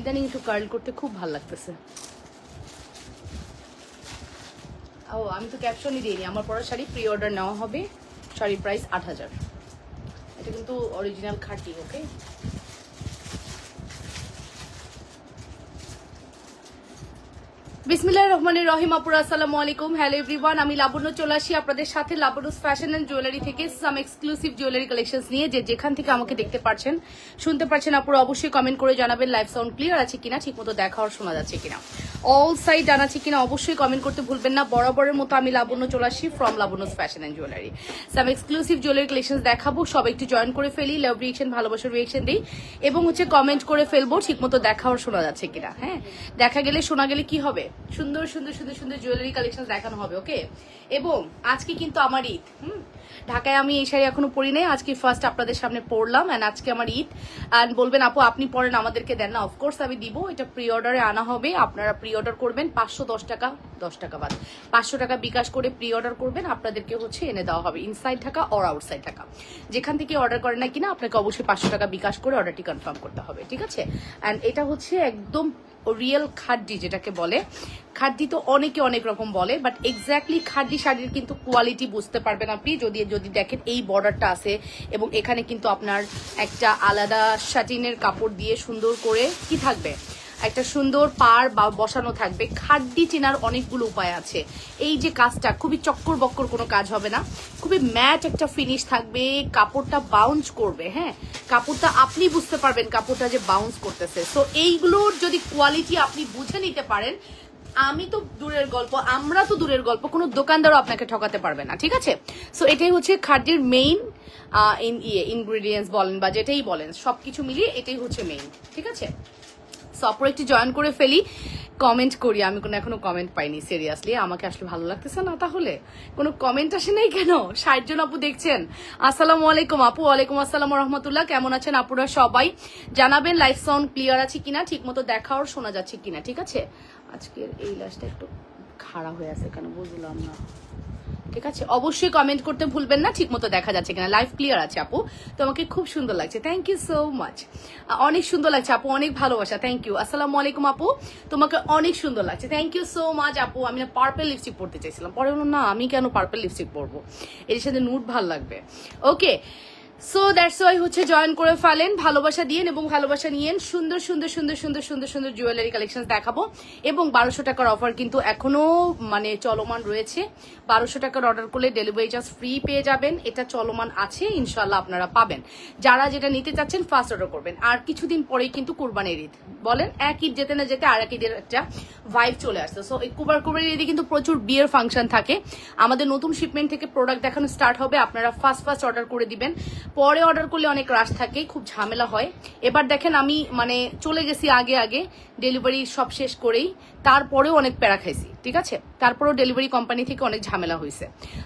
ইদানিং একটু কার্ল করতে খুব ভালো লাগতেছে। ও আমি তো ক্যাপশনই দিইনি, আমার পরা শাড়ি প্রি অর্ডার নেওয়া হবে, শাড়ির প্রাইস ৮০০০। এটা কিন্তু অরিজিনাল খাঁটি। ওকে, বিসমিল্লাহির রহমানির রহিম। আপুরা আসসালামু আলাইকুম, হ্যালো এভরিওয়ান। আমি লাবণ্য চলে আসি আপনাদের সাথে লাবণ্যস ফ্যাশন এন্ড জুয়েলারি থেকে সাম এক্সক্লুসিভ জুয়েলারি কালেকশনস নিয়ে। যেখান থেকে আমাকে দেখতে পাচ্ছেন, শুনতে পাচ্ছেন, আপুরা অবশ্যই কমেন্ট করে জানাবেন লাইভ সাউন্ড ক্লিয়ার আছে কিনা, ঠিকমতো দেখা আর শোনা যাচ্ছে কিনা, অল সাইড ডান আছে কিনা অবশ্যই কমেন্ট করতে ভুলবেন না। বরাবরের মতো আমি লাবণ্য চলে আসি from Labonno's fashion and jewellery. Some exclusive jewellery collections দেখাবো, সবাই একটু জয়েন করে ফেলি, লাভ রিয়েকশন, ভালোবাসার রিয়েকশন দিই এবং কমেন্ট করে ফেলবো ঠিকমতো দেখা আর শোনা যাচ্ছে কিনা। হ্যাঁ, দেখা গেলে শোনা গেলে কি হবে, সুন্দর সুন্দর সুন্দর সুন্দর জুয়েলারি কালেকশন দেখানো হবে। ওকে, এবং আজকে কিন্তু আমার ঈদ। ঢাকায় আমি এই শাড়ি এখনো পরি নাই, আজকে ফার্স্ট আপনাদের সামনে পরলাম। এন্ড আজকে আমার ঈদ। এন্ড বলবেন আপু আপনি পরেন আমাদেরকে দেন না, অফকোর্স আমি দিব। এটা প্রি অর্ডারে আনা হবে, আপনারা প্রি অর্ডার করবেন 510 টাকা, 10 টাকা বাদ 500 টাকা বিকাশ করে প্রি অর্ডার করবেন, আপনাদেরকে এনে দেওয়া হবে inside Dhaka or outside Dhaka. যেখান থেকে অর্ডার করেন না কিনা আপনাকে অবশ্যই 500 টাকা বিকাশ করে অর্ডারটি কনফার্ম করতে হবে, ঠিক আছে। এন্ড এটা একদম রিয়েল খাদ্যি, যেটাকে বলে খাদ্যি তো অনেকে অনেক রকম বলে, বাট এক্স্যাক্টলি খাদ্যি শাড়ির কিন্তু কোয়ালিটি বুঝতে পারবেন আপনি যদি দেখেন এই বর্ডারটা আছে এবং এখানে কিন্তু আপনার একটা আলাদা শাটিনের কাপড় দিয়ে সুন্দর করে কি থাকবে, একটা সুন্দর পার বা বসানো থাকবে। খাদ্যি চেনার অনেকগুলো উপায় আছে। এই যে কাজটা খুবই চক্কর বক্কর কোনো কাজ হবে না, খুবই ম্যাট একটা ফিনিশ থাকবে, কাপড়টা বাউন্স করবে। হ্যাঁ, কাপড়টা আপনি বুঝতে পারবেন কাপড়টা যে বাউন্স করতেছে। সো এইগুলোর যদি কোয়ালিটি আপনি বুঝে নিতে পারেন, আমি তো দূরের গল্প, আমরা তো দূরের গল্প, কোনো দোকানদারও আপনাকে ঠকাতে পারবে না, ঠিক আছে। সো এটাই খাদ্যের মেইন ইনগ্রিডিয়েন্টস বলেন বা যেটাই বলেন, সবকিছু মিলিয়ে এটাই মেইন, ঠিক আছে। সো অপর একটু জয়েন করে ফেলি, কমেন্ট করি। আমি এখনো কমেন্ট পাইনি, সিরিয়াসলি আমাকে আসলে ভালো লাগতেছে না, তাহলে কোনো কমেন্ট আসে নাই কেন? 60 জন আপু দেখছেন। আসসালামু আলাইকুম আপু। ওয়ালাইকুম আসসালাম রহমতুল্লাহ। কেমন আছেন আপুরা? সবাই জানাবেন লাইভ সাউন্ড ক্লিয়ার আছে কিনা, ঠিক মতো দেখা আর শোনা যাচ্ছে কিনা, ঠিক আছে। আজকের এই লাস্টটা একটু খাড়া হয়ে আছে কেন বুঝলাম না, ঠিক আছে। অবশ্যই কমেন্ট করতে ভুলবেন না ঠিক মতো দেখা যাচ্ছে কিনা। লাইভ ক্লিয়ার আছে আপু, তোমাকে খুব সুন্দর লাগছে, থ্যাংক ইউ সো মাচ। অনেক সুন্দর লাগছে আপু, অনেক ভালোবাসা, থ্যাংক ইউ। আসসালামু আলাইকুম আপু, তোমাকে অনেক সুন্দর লাগছে, থ্যাংক ইউ সো মাচ আপু। আমি না পার্পল লিপস্টিক পরতে চাইছিলাম, পরে না আমি কেন পার্পল লিপস্টিক পরবো, এর সাথে নুড ভাল লাগবে। ওকে, সো দ্যাটস ওয়াই জয়েন করে ফেলেন, ভালোবাসা দিয়েন এবং ভালোবাসা নিয়েন। সুন্দর সুন্দর সুন্দর সুন্দর সুন্দর সুন্দর জুয়েলারি কালেকশন দেখাবো এবং 1200 টাকার অফার কিন্তু এখনো চলমান রয়েছে। 1200 টাকার অর্ডার করলে ডেলিভারি চার্জ ফ্রি পেয়ে যাবেন, এটা চলমান আছে, ইনশাল্লাহ আপনারা পাবেন। যারা যেটা নিতে চাচ্ছেন ফার্স্ট অর্ডার করবেন। আর কিছুদিন পরেই কিন্তু কুরবানির ঈদ, বলেন এক ঈদ যেতে না যেতে আর এক ঈদের একটা ভাইব চলে আসছে। সো এই কুরবানির ঈদে কিন্তু প্রচুর বিয়ের ফাংশন থাকে। আমাদের নতুন শিপমেন্ট থেকে প্রোডাক্ট দেখানো স্টার্ট হবে, আপনারা ফার্স্ট অর্ডার করে দিবেন। পরে অর্ডার করলে অনেক রাশ থাকে, খুব ঝামেলা হয়। এবার দেখেন আমি চলে গেছি আগে ডেলিভারি সব শেষ করেই, তারপরেও অনেক প্যারা খাইছি, ঠিক আছে। তারপরেও ডেলিভারি কোম্পানি থেকে অনেক ঝামেলা হয়েছে।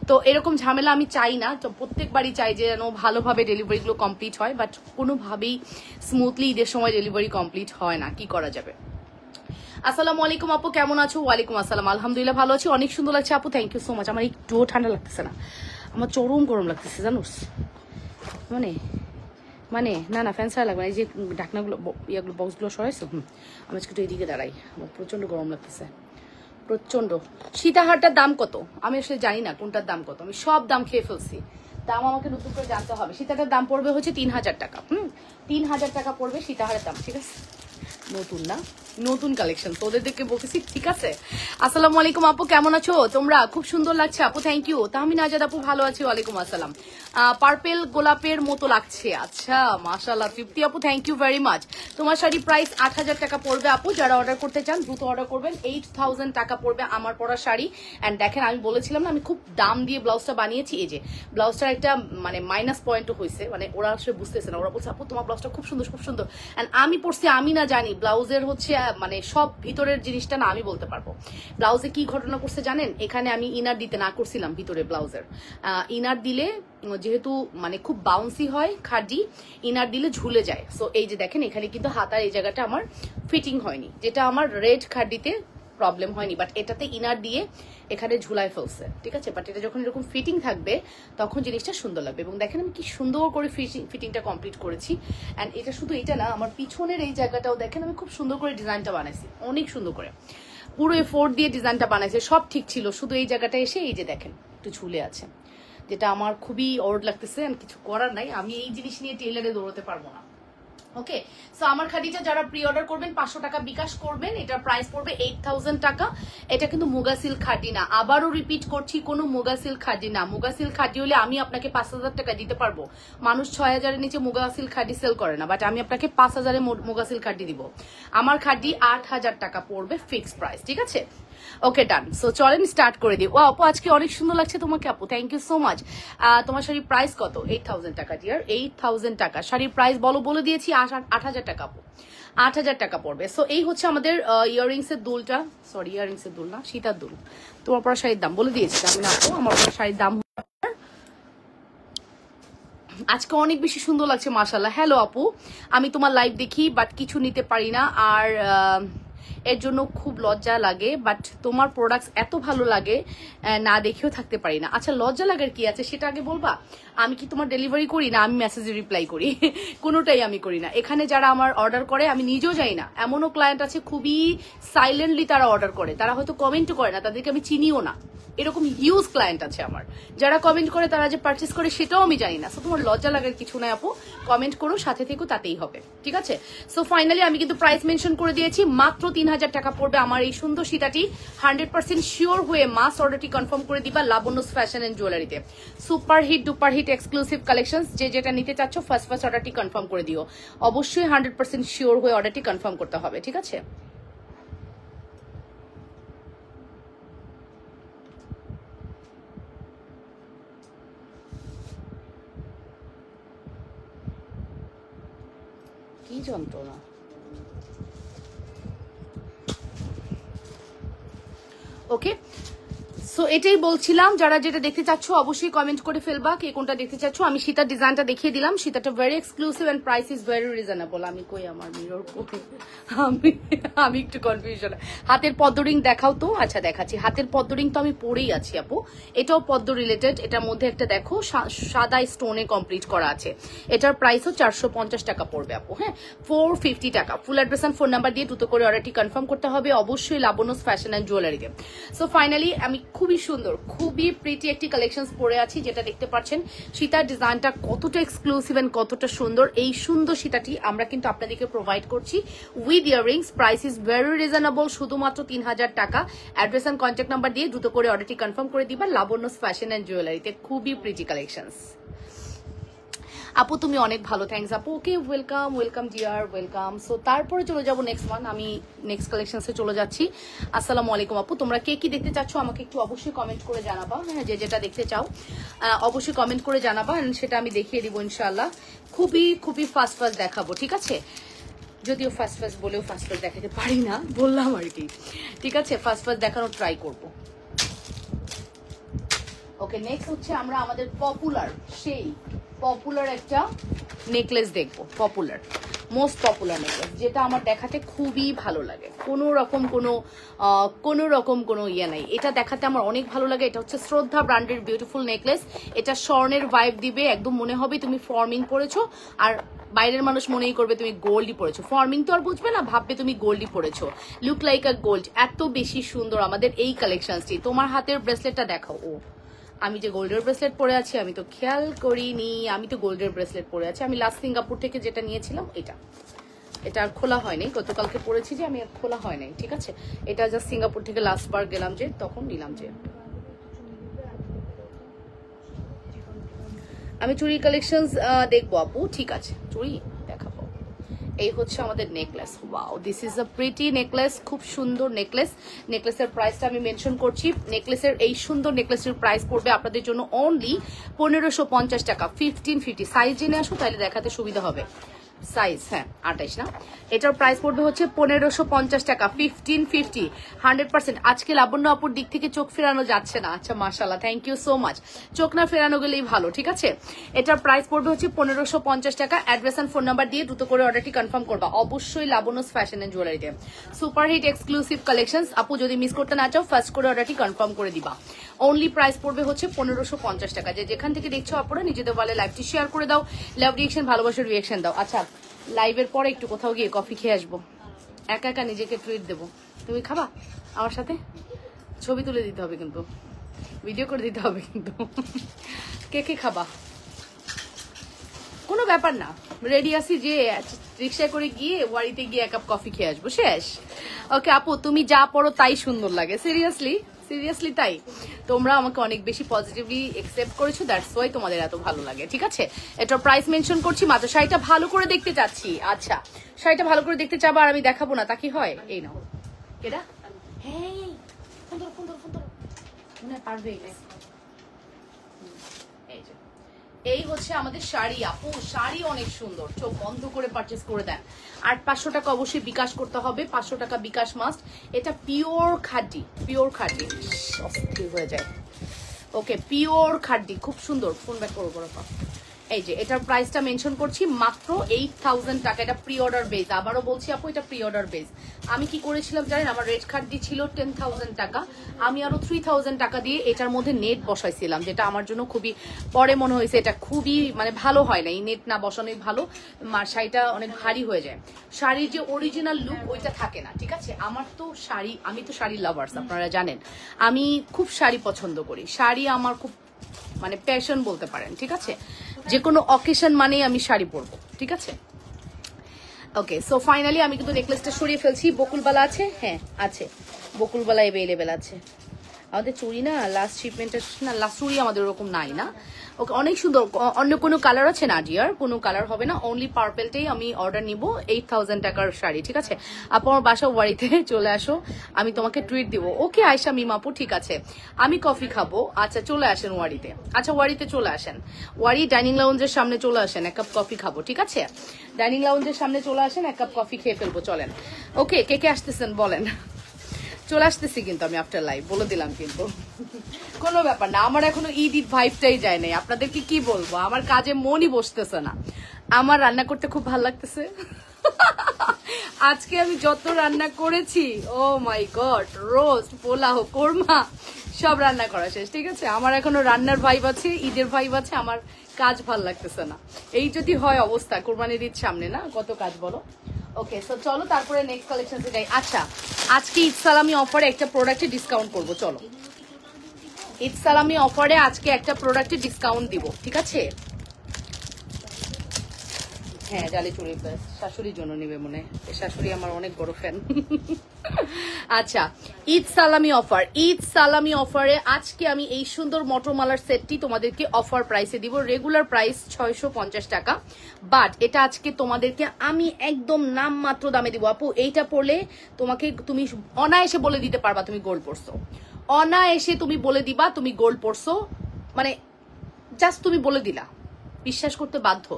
তো এরকম ঝামেলা আমি চাই না, তো প্রত্যেকবারই চাই যে যেন ভালোভাবে ডেলিভারিগুলো কমপ্লিট হয়, বাট কোনোভাবেই স্মুথলি ঈদের সময় ডেলিভারি কমপ্লিট হয় না, কি করা যাবে। আসসালামু আলাইকুম আপু, কেমন আছো? ওয়ালাইকুম আসসালাম, আলহামদুলিল্লাহ ভালো আছি, অনেক সুন্দর লাগছে আপু, থ্যাংক ইউ সো মাচ। আমার একটু ঠান্ডা লাগতেছে না, আমার চরম গরম লাগতেছে জানোস, না ফ্যান ছাড়া লাগবে না। এই যে ঢাকনাগুলো ইয়াগুলো বক্সগুলো সরাইছো, আমি আজকে একটু এদিকে দাঁড়াই, আমার প্রচন্ড গরম লাগতেছে, প্রচন্ড। সীতাহারটার দাম কত আমি আসলে জানি না, কোনটার দাম কত, আমি সব দাম খেয়ে ফেলছি, দাম আমাকে নতুন করে জানতে হবে। সীতাহারের দাম পড়বে 3000 টাকা, 3000 টাকা পড়বে সীতাহারের দাম, ঠিক আছে। নতুন না, নতুন কালেকশন তোদের দেখে বলতেছি, ঠিক আছে। আসসালামু আলাইকুম আপু, কেমন আছো তোমরা? খুব সুন্দর লাগছে আপু, থ্যাংক ইউ। তাহমিনা আজাদ আপু ভালো আছি, ওয়ালাইকুম আসসালাম। পার্পেল গোলাপের মতো লাগছে, আচ্ছা মাশাআল্লাহ। তৃপ্তি আপু থ্যাংক ইউ ভেরি মাচ। তোমার শাড়ি প্রাইস 8000 টাকা পড়বে আপু, যারা অর্ডার করতে চান দ্রুত অর্ডার করবেন। 8000 টাকা পড়বে আমার পরা শাড়ি। অ্যান্ড দেখেন আমি বলেছিলাম না আমি খুব দাম দিয়ে ব্লাউজটা বানিয়েছি, এই যে ব্লাউজটার একটা মাইনাস পয়েন্টও হয়েছে, ওরা আসলে বুঝতেছে না, ওরা বলছে আপু তোমার ব্লাউজটা খুব সুন্দর খুব সুন্দর। অ্যান্ড আমি পড়ছি, আমি না জানি ব্লাউজের সব ভিতরের জিনিসটা না আমি বলতে পারবো। ব্লাউজে কি ঘটনা করছে জানেন, এখানে আমি ইনার দিতে না করছিলাম ভিতরে ব্লাউজের। ইনার দিলে যেহেতু খুব বাউন্সি হয় খাডি, ইনার দিলে ঝুলে যায়। সো এই যে দেখেন এখানে কিন্তু হাতার এই জায়গাটা আমার ফিটিং হয়নি, যেটা আমার রেড খাডিতে প্রবলেম হয়নি, বাট এটাতে ইনার দিয়ে এখানে ঝুলায় ফেলছে, ঠিক আছে। বাট এটা যখন এরকম ফিটিং থাকবে তখন জিনিসটা সুন্দর লাগবে। এবং দেখেন আমি কি সুন্দর করে ফিটিংটা কমপ্লিট করেছি। অ্যান্ড এটা শুধু এটা না, আমার পিছনের এই জায়গাটাও দেখেন আমি খুব সুন্দর করে ডিজাইনটা বানাইছি, অনেক সুন্দর করে পুরো এফোর্ট দিয়ে ডিজাইনটা বানাইছে, সব ঠিক ছিল, শুধু এই জায়গাটা এসে এই যে দেখেন একটু ঝুলে আছে, যেটা আমার খুবই অড লাগতেছে। আর কিছু করার নাই, আমি এই জিনিস নিয়ে টেইলারে দৌড়াতে পারবো না। ওকে, সো আমার খাদিটা যারা প্রি অর্ডার করবেন 500 টাকা বিকাশ করবেন, এটার প্রাইস পড়বে 8000 টাকা। এটা কিন্তু মুগা সিল্ক খাদি না, আবারও রিপিট করছি, কোনো মুগা সিল্ক খাদি না। মুগা সিল্ক খাদি হলে আমি আপনাকে 5000 টাকা দিতে পারবো, মানুষ 6000 এর নিচে মুগা সিল্ক খাদি সেল করে না, বাট আমি আপনাকে 5000 এ মুগা সিল্ক খাদি দিব। আমার খাদি 8000 টাকা পড়বে ফিক্সড প্রাইস, ঠিক আছে। ওকে ডান, সো চলেন স্টার্ট করে দিই। ও আপু আজকে অনেক সুন্দর লাগছে তোমাকে আপু, থ্যাংক ইউ সো মাচ। তোমার শাড়ির প্রাইস কত? 8000 টাকা ডিয়ার, 8000 টাকা। শাড়ির প্রাইস বলে দিয়েছি 8000 টাকা আপু, 8000 টাকা পড়বে। সো এই হচ্ছে আমাদের ইয়াররিংস এর দুলটা, সরি ইয়াররিংস এর দুল না, সীতার দুল। তোমার পরা শাড়ির দাম বলে দিয়েছি আমি না আপু, আমার পরা শাড়ির দাম আজকে অনেক বেশি সুন্দর লাগছে মাশাআল্লাহ। হ্যালো আপু, আমি তোমার লাইভ দেখি বাট কিছু নিতে পারি না, আর এর জন্য খুব লজ্জা লাগে, বাট তোমার প্রোডাক্টস এত ভালো লাগে না দেখেও থাকতে পারি না। আচ্ছা লজ্জা লাগার কি আছে সেটা আগে বলবা। আমি কি তোমার ডেলিভারি করি না আমি মেসেজে রিপ্লাই করি? কোনোটাই আমি করি না। এখানে যারা আমার অর্ডার করে আমি নিজেও যাই না, এমনও ক্লায়েন্ট আছে খুবই সাইলেন্টলি তারা অর্ডার করে, তারা হয়তো কমেন্টও করে না, তাদেরকে আমি চিনিও না, এরকম হিউজ ক্লায়েন্ট আছে আমার। যারা কমেন্ট করে তারা যে পারচেস করে সেটাও আমি জানি না। সো তোমার লজ্জা লাগার কিছু নাই আপু, কমেন্ট করো, সাথে থেকো, তাতেই হবে, ঠিক আছে। সো ফাইনালি আমি কিন্তু প্রাইস মেনশন করে দিয়েছি, মাত্র 3000 টাকা পড়বে আমার এই সুন্দর সীতাটি। 100% শিওর হয়ে মাস অর্ডারটি কনফার্ম করে দিবা লাবণ্যস ফ্যাশন এন্ড জুয়েলারিতে। Super hit duper hit exclusive collection, যে যেটা নিতে চাচ্ছ ফার্স্ট অর্ডারটি কনফার্ম করে দিও। অবশ্যই 100% শিওর হয়ে অর্ডারটি কনফার্ম করতে হবে, ঠিক আছে। কি যন্ত্রণা। ওকে, সো এটাই বলছিলাম, যারা যেটা দেখতে চাচ্ছ অবশ্যই কমেন্ট করে ফেলবা কে কোনটা দেখতে চাচ্ছ। আমি সীতার ডিজাইনটা দেখিয়ে দিলাম, সীতাটা very exclusive and price is very reasonable. আমি কই আমার মিরর কই, আমি একটু কনফিউশন। হাতের পদ্মরিং দেখাও তো। আচ্ছা দেখাচ্ছি, হাতের পদ্মরিং তো আমি পরেই আছি আপু, এটাও পদ্ম রিলেটেড। এটার মধ্যে একটা দেখো সাদা স্টোনে কমপ্লিট করা আছে, এটার প্রাইসও 450 টাকা পড়বে আপু। হ্যাঁ, 450 টাকা। Full address and phone number দিয়ে দ্রুত করে অর্ডারটি কনফার্ম করতে হবে, অবশ্যই লাবণ্যস ফ্যাশন এন্ড জুয়েলারিতে। সো ফাইনালি আমি খুবই সুন্দর খুবই প্রিটি একটি কালেকশনস পরে আছি, যেটা দেখতে পাচ্ছেন সীতার ডিজাইনটা কতটা এক্সক্লুসিভ এন্ড কতটা সুন্দর। এই সুন্দর সীতাটি আমরা কিন্তু আপনাদেরকে প্রোভাইড করছি with earrings. Price is very reasonable, শুধুমাত্র 3000 টাকা। অ্যাড্রেস এন্ড কন্ট্যাক্ট নাম্বার দিয়ে দ্রুত করে অর্ডারটি কনফার্ম করে দিবা লাবণ্যস ফ্যাশন এন্ড জুয়েলারিতে। খুবই প্রিটি কালেকশনস আপু, তুমি অনেক ভালো, থ্যাংকস আপু। Okay, welcome welcome dear, welcome. So তারপরে চলে যাবো নেক্সট ওয়ান, আমি নেক্সট কালেকশনসে চলে যাচ্ছি। আসসালামু আলাইকুম আপু, তোমরা কে কি দেখতে চাচ্ছ আমাকে একটু অবশ্যই কমেন্ট করে জানাবা। হ্যাঁ, যে যেটা দেখতে চাও অবশ্যই কমেন্ট করে জানাবা, সেটা আমি দেখিয়ে দিব ইনশাআল্লাহ। খুবই খুবই ফাস্ট দেখাবো, ঠিক আছে। যদিও ফার্স্ট বলেও ফার্স্ট দেখাতে পারি না, বললাম আর কি, ঠিক আছে। ফার্স্ট দেখানোর ট্রাই করবো। ওকে, নেক্সট হচ্ছে আমরা আমাদের পপুলার একটা নেকলেস দেখবো, মোস্ট পপুলার নেকলেস, যেটা আমার দেখাতে খুবই ভালো লাগে। কোনো রকম কোনো ইয়ে নাই, এটা দেখাতে আমার অনেক ভালো লাগে। এটা হচ্ছে শ্রদ্ধা ব্র্যান্ডের বিউটিফুল নেকলেস। এটা স্বর্ণের ভাইব দিবে, একদম মনে হবে তুমি ফর্মিং পরেছো, আর বাইরের মানুষ মনেই করবে তুমি গোল্ডই পরেছো। ফর্মিং তো আর বুঝবে না, ভাববে তুমি গোল্ডই পরেছো, লুক লাইক আ গোল্ড। এত বেশি সুন্দর আমাদের এই কালেকশনটি। তোমার হাতের ব্রেসলেটটা দেখাও। ও, আমি যে গোল্ডের ব্রেসলেট পরে আছি আমি তো খেয়াল করিনি, আমি তো গোল্ডের ব্রেসলেট পরে আছি। আমি লাস্ট সিঙ্গাপুর থেকে যেটা নিয়েছিলাম এটা আর খোলা হয়নি, গতকালকে পরেছি যে, আমি আর খোলা হয় নাই, ঠিক আছে। এটা জাস্ট সিঙ্গাপুর থেকে লাস্ট বার গেলাম যে, তখন নিলাম যে। আমি চুড়ি কালেকশনস দেখবো আপু, ঠিক আছে, চুড়ি দেখাবো। এই হচ্ছে আমাদের necklace. Wow, this is a pretty necklace, খুব সুন্দর নেকলেস। নেকলেসের প্রাইসটা আমি মেনশন করছি। নেকলেসের এই সুন্দর নেকলেসের প্রাইস পড়বে আপনাদের জন্য অনলি 1550 টাকা। 1550 সাইজ জেনে আসো, তাহলে দেখাতে সুবিধা হবে। সাইজ, হ্যাঁ 28 না। এটার প্রাইস পড়বে হচ্ছে 1550 টাকা, 1550, 100%। আজকে লাবণ্য আপুর দিক থেকে চোখ ফেরানো যাচ্ছে না। আচ্ছা মাশাআল্লাহ, থ্যাংক ইউ সো মাচ। চোখ না ফেরানো গেলেই ভালো, ঠিক আছে। এটার প্রাইস পড়বে হচ্ছে 1550 টাকা। অ্যাড্রেস এন্ড ফোন নাম্বার দিয়ে দ্রুত করে অর্ডারটি কনফার্ম করবা অবশ্যই লাবণ্যস ফ্যাশন এন্ড জুয়েলারিতে। Super hit exclusive collections. আপু যদি মিস করতে না চাও ফার্স্ট করে অর্ডারটি কনফার্ম করে দিবা। অনলি প্রাইস পড়বে হচ্ছে 1550 টাকা। যে যেখান থেকে দেখছো আপনারা নিজেদের বলে লাইভটি শেয়ার করে দাও, লাভ রিয়েকশন, ভালোবাসার রিয়েকশন দাও। আচ্ছা, লাইভের পরে একটু কোথাও গিয়ে কফি খেয়ে আসবো, একা একা নিজেকে ট্রিট দেবো। তুমি খাবা আমার সাথে? ছবি তুলে দিতে হবে কিন্তু, ভিডিও করে দিতে হবে কিন্তু। কে কে খাবা? কোনো ব্যাপার না, রেডি আছি, যে রিক্সায় করে গিয়ে ওয়ারিতে গিয়ে এক কাপ কফি খেয়ে আসবো, শেষ। ওকে আপু, তুমি যা পড়ো তাই সুন্দর লাগে, সিরিয়াসলি সিরিয়াসলি তাই। তোমরা আমাকে অনেক বেশি পজিটিভলি একসেপ্ট করেছো, দ্যাটস ওয়াই তোমাদের এত ভালো লাগে, ঠিক আছে। এটার প্রাইস মেনশন করছি মাত্র। শাড়িটা ভালো করে দেখতে চাচ্ছি। আচ্ছা, শাড়িটা ভালো করে দেখতে চাবা আর আমি দেখাবো না, তা কি হয়? এই নাও, এটা হ্যাঁ সুন্দর সুন্দর সুন্দর, মনে হয় পারবে। এই হচ্ছে আমাদের শাড়ি আপু, শাড়ি অনেক সুন্দর, চোখ বন্ধ করে পারচেস করে দেন। আর 500 টাকা অবশ্যই বিকাশ করতে হবে, 500 টাকা বিকাশ মাস্ট। এটা পিওর খাঁটি, পিওর খাঁটি, অস্থির হয়ে যায়। ওকে, পিওর খাঁটি, খুব সুন্দর। ফোন ব্যাক করবো বড়পা। এই যে এটার প্রাইসটা মেনশন করছি মাত্র 8000 টাকা। এটা প্রি অর্ডার বেস, আবারও বলছি আপু এটা প্রি অর্ডার বেস। আমি কি করেছিলাম জানেন, আমার রেড খাদ্য ছিল 10,000 টাকা, আমি আরো 3000 টাকা দিয়ে এটার মধ্যে নেট বসাইছিলাম, যেটা আমার জন্য খুবই পরে মনে হয়েছে এটা খুবই মানে ভালো হয় না, এই নেট না বসানোই ভালো। শাড়িটা অনেক ভারী হয়ে যায়, শাড়ির যে অরিজিনাল লুক ওইটা থাকে না, ঠিক আছে। আমার তো শাড়ি, আমি তো শাড়ির লাভার্স, আপনারা জানেন আমি খুব শাড়ি পছন্দ করি, শাড়ি আমার খুব মানে প্যাশন বলতে পারেন, ঠিক আছে। যে কোনো অকেশন মানেই আমি শাড়ি পরবো, ঠিক আছে। ওকে, সো ফাইনালি আমি কিন্তু নেকলেসটা সরিয়ে ফেলছি। বকুলবালা আছে? হ্যাঁ আছে, বকুলবালা অ্যাভেলেবেল আছে। আমাদের চুড়ি না লাস্ট শিপমেন্টের না, লাস্ট চুড়ি আমাদের ওরকম নাই না। ওকে, অনেক সুন্দর। অন্য কোনো কালার আছে না ডিয়ার? কোনো কালার হবে না, অনলি পার্পেলটাই আমি অর্ডার নিব। 8000 টাকার শাড়ি, ঠিক আছে। আপু আমার বাসা ওয়ারিতে, চলে আসো, আমি তোমাকে ট্রিট দিব। ওকে আয়শা মিমাপু, ঠিক আছে, আমি কফি খাবো। আচ্ছা চলে আসেন ওয়ারিতে, আচ্ছা ওয়ারিতে চলে আসেন, ওয়ারি ডাইনিং লাউঞ্জের সামনে চলে আসেন, এক কাপ কফি খাবো, ঠিক আছে। ডাইনিং লাউঞ্জের সামনে চলে আসেন, এক কাপ কফি খেয়ে ফেলবো, চলেন। ওকে, কে কে আসতেছেন বলেন? চলে আসতেছি কিন্তু আমি আফটার লাইভ, বলে দিলাম কিন্তু। কোনো ব্যাপার না, আমার এখনো ঈদ ঈদ ভাইবটাই যায় নাই। আপনাদেরকে কি বলবো, আমার কাজে মনই বসতেছে না। আমার রান্না করতে খুব ভালো লাগতেছে। আজকে আমি যত রান্না করেছি, ও মাই গড, রোস্ট, পোলাও, কোরমা, সব রান্না করা শেষ, ঠিক আছে। আমার এখনো রান্নার ভাইব আছে, ঈদের ভাইব আছে, আমার কাজ ভাল লাগতেছে না। এই যদি হয় অবস্থা, কোরবানির ঈদ সামনে না, কত কাজ বলো। ওকে, সো চলো তারপরে নেক্সট কালেকশনে যাই। আচ্ছা, আজকে ঈদ সালামি অফারে একটা প্রোডাক্টে ডিসকাউন্ট করবো, চলো। ঈদ সালামি অফারে আজকে একটা প্রোডাক্টে ডিসকাউন্ট দিব, ঠিক আছে। হ্যাঁ, জালি চুড়ি শাশুড়ির জন্য নিবে মনে, শাশুড়ি আমার অনেক বড় ফ্যান। আচ্ছা, ঈদ সালামি অফার, ঈদ সালামি অফারে আজকে আমি এই সুন্দর মটরমালার সেটটি তোমাদেরকে অফার প্রাইসে দিব। রেগুলার প্রাইস 650 টাকা, বাট এটা আজকে তোমাদেরকে আমি একদম নামমাত্র দামে দিব। আপু এইটা পড়লে তুমি অনায়াসে বলে দিতে পারবা তুমি গোল্ড পরছো, অনায়াসে তুমি বলে দিবা তুমি গোল্ড পরছো, মানে জাস্ট তুমি বলে দিলা, বিশ্বাস করতে বাধ্য।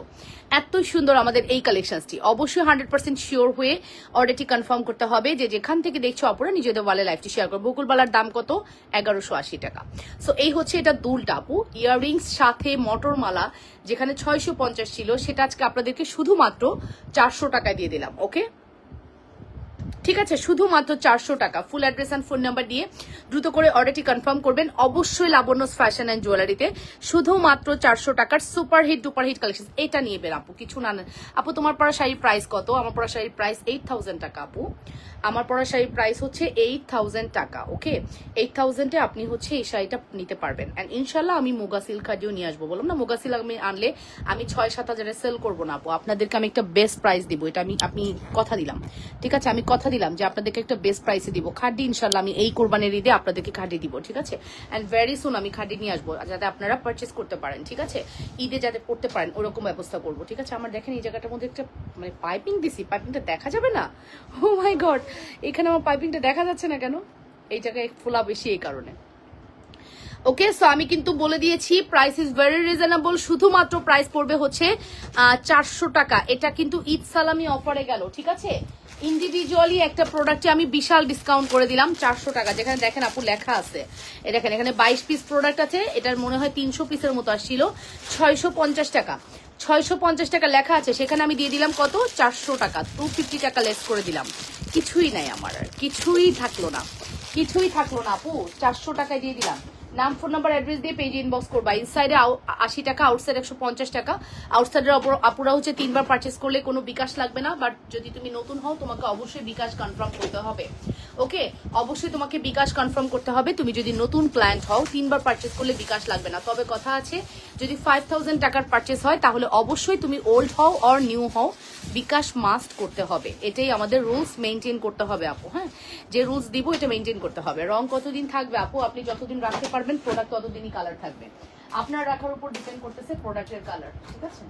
এতই সুন্দর আমাদের এই কালেকশনটি। অবশ্যই 100% শিওর হয়ে অর্ডারটি কনফার্ম করতে হবে। যে যেখান থেকে দেখছো অপরা নিজেদের ওয়ালে লাইভটি শেয়ার করো। বকুলবালার দাম কত? 1180 টাকা। সো এই হচ্ছে এটা দুলটা আপু, ইয়াররিংস সাথে মটরমালা যেখানে 650 ছিল, সেটা আজকে আপনাদেরকে শুধুমাত্র 400 টাকায় দিয়ে দিলাম। ওকে, ঠিক আছে, শুধুমাত্র 400 টাকা। Full address and phone number দিয়ে দ্রুত করে অর্ডারটি কনফার্ম করবেন অবশ্যই লাবণ্যস ফ্যাশন এন্ড জুয়েলারিতে। শুধুমাত্র 400 টাকার super hit duper hit collection. এটা নিয়ে বের আপু, কিছু না। আপু তোমার পরা শাড়ির প্রাইস কত? আমার পরা শাড়ির প্রাইস 8000 টাকা আপু, আমার পরা শাড়ির প্রাইস হচ্ছে 8000 টাকা। ওকে, 8000-এ আপনি হচ্ছে এই শাড়িটা নিতে পারবেন। এন্ড ইনশাল্লাহ আমি মুগা সিল্ক খাদিও নিয়ে আসবো। বললাম না, মুগা সিল্ক আমি আনলে আমি 6-7 হাজারে সেল করবো না আপু, আপনাদেরকে আমি একটা বেস্ট প্রাইস দিব। এটা আমি কথা দিলাম, ঠিক আছে, আমি কথা দিলাম যে আপনাদেরকে একটা বেস্ট প্রাইসে দিব। খাড্ডি ইনশাল্লাহ আমি এই কোরবানির ঈদে আপনাদেরকে খাড্ডি দিব, ঠিক আছে। এন্ড ভেরি সুন আমি খাড্ডি নিয়ে আসবো, যাতে আপনারা পারচেস করতে পারেন, ঠিক আছে। ঈদে যাতে পড়তে পারেন ওরকম ব্যবস্থা করবো, ঠিক আছে। আমার দেখেন এই জায়গাটার মধ্যে একটা মানে পাইপিং দিছি, পাইপিংটা দেখা যাবে না। ও মাই গড, এখানে আমার পাইপিংটা দেখা যাচ্ছে না কেন? এই জায়গায় ফোলা বেশি, এই কারণে। ওকে, সো আমি কিন্তু বলে দিয়েছি প্রাইস ইজ ভেরি রিজনেবল, শুধুমাত্র প্রাইস পড়বে হচ্ছে 400 টাকা। এটা কিন্তু ঈদ সালামি অফারে গেল, ঠিক আছে? ইন্ডিভিজুয়ালি একটা প্রোডাক্টে আমি বিশাল ডিসকাউন্ট করে দিলাম 400 টাকা, যেখানে দেখেন আপু লেখা আছে, এটা দেখেন এখানে 22 পিস প্রোডাক্ট আছে, এটার মনে হয় 300 পিসের মতো আসছিল, 650 টাকা, 650 টাকা লেখা আছে, সেখানে আমি দিয়ে দিলাম কত, 400 টাকা, 250 টাকা লেস করে দিলাম। কিছুই নাই আমার, আর কিছুই থাকলো না, কিছুই থাকলো না আপু, 400 টাকায় দিয়ে দিলাম। নাম, ফোন নাম্বার, অ্যাড্রেস দিয়ে পেজে ইনবক্স করবা। ইনসাইডে 80 টাকা, আউটসাইড 150 টাকা। আউটসাইডের আপুরা হচ্ছে 3 বার পারচেস করলে কোনো বিকাশ লাগবে না, বাট যদি তুমি নতুন হও তোমাকে অবশ্যই বিকাশ কনফার্ম করতে হবে। ওকে, অবশ্যই তোমাকে বিকাশ কনফার্ম করতে হবে। তুমি যদি নতুন ক্লায়েন্ট হও 3 বার পারচেস করলে বিকাশ লাগবে না। তবে কথা আছে, যদি 5000 টাকার পারচেস হয় তাহলে অবশ্যই তুমি ওল্ড হও অর নিউ হও, বিকাশ মাস্ট করতে হবে। এটাই আমাদের রুলস, মেনটেন করতে হবে আপু। হ্যাঁ, যে রুলস দিব এটা মেনটেন করতে হবে। রং কতদিন থাকবে আপু? আপনি যতদিন রাখতে পারবেন, প্রোডাক্ট ততদিনই কালার থাকবে। আপনার রাখার উপর ডিপেন্ড করতেছে প্রোডাক্টের কালার, ঠিক আছে?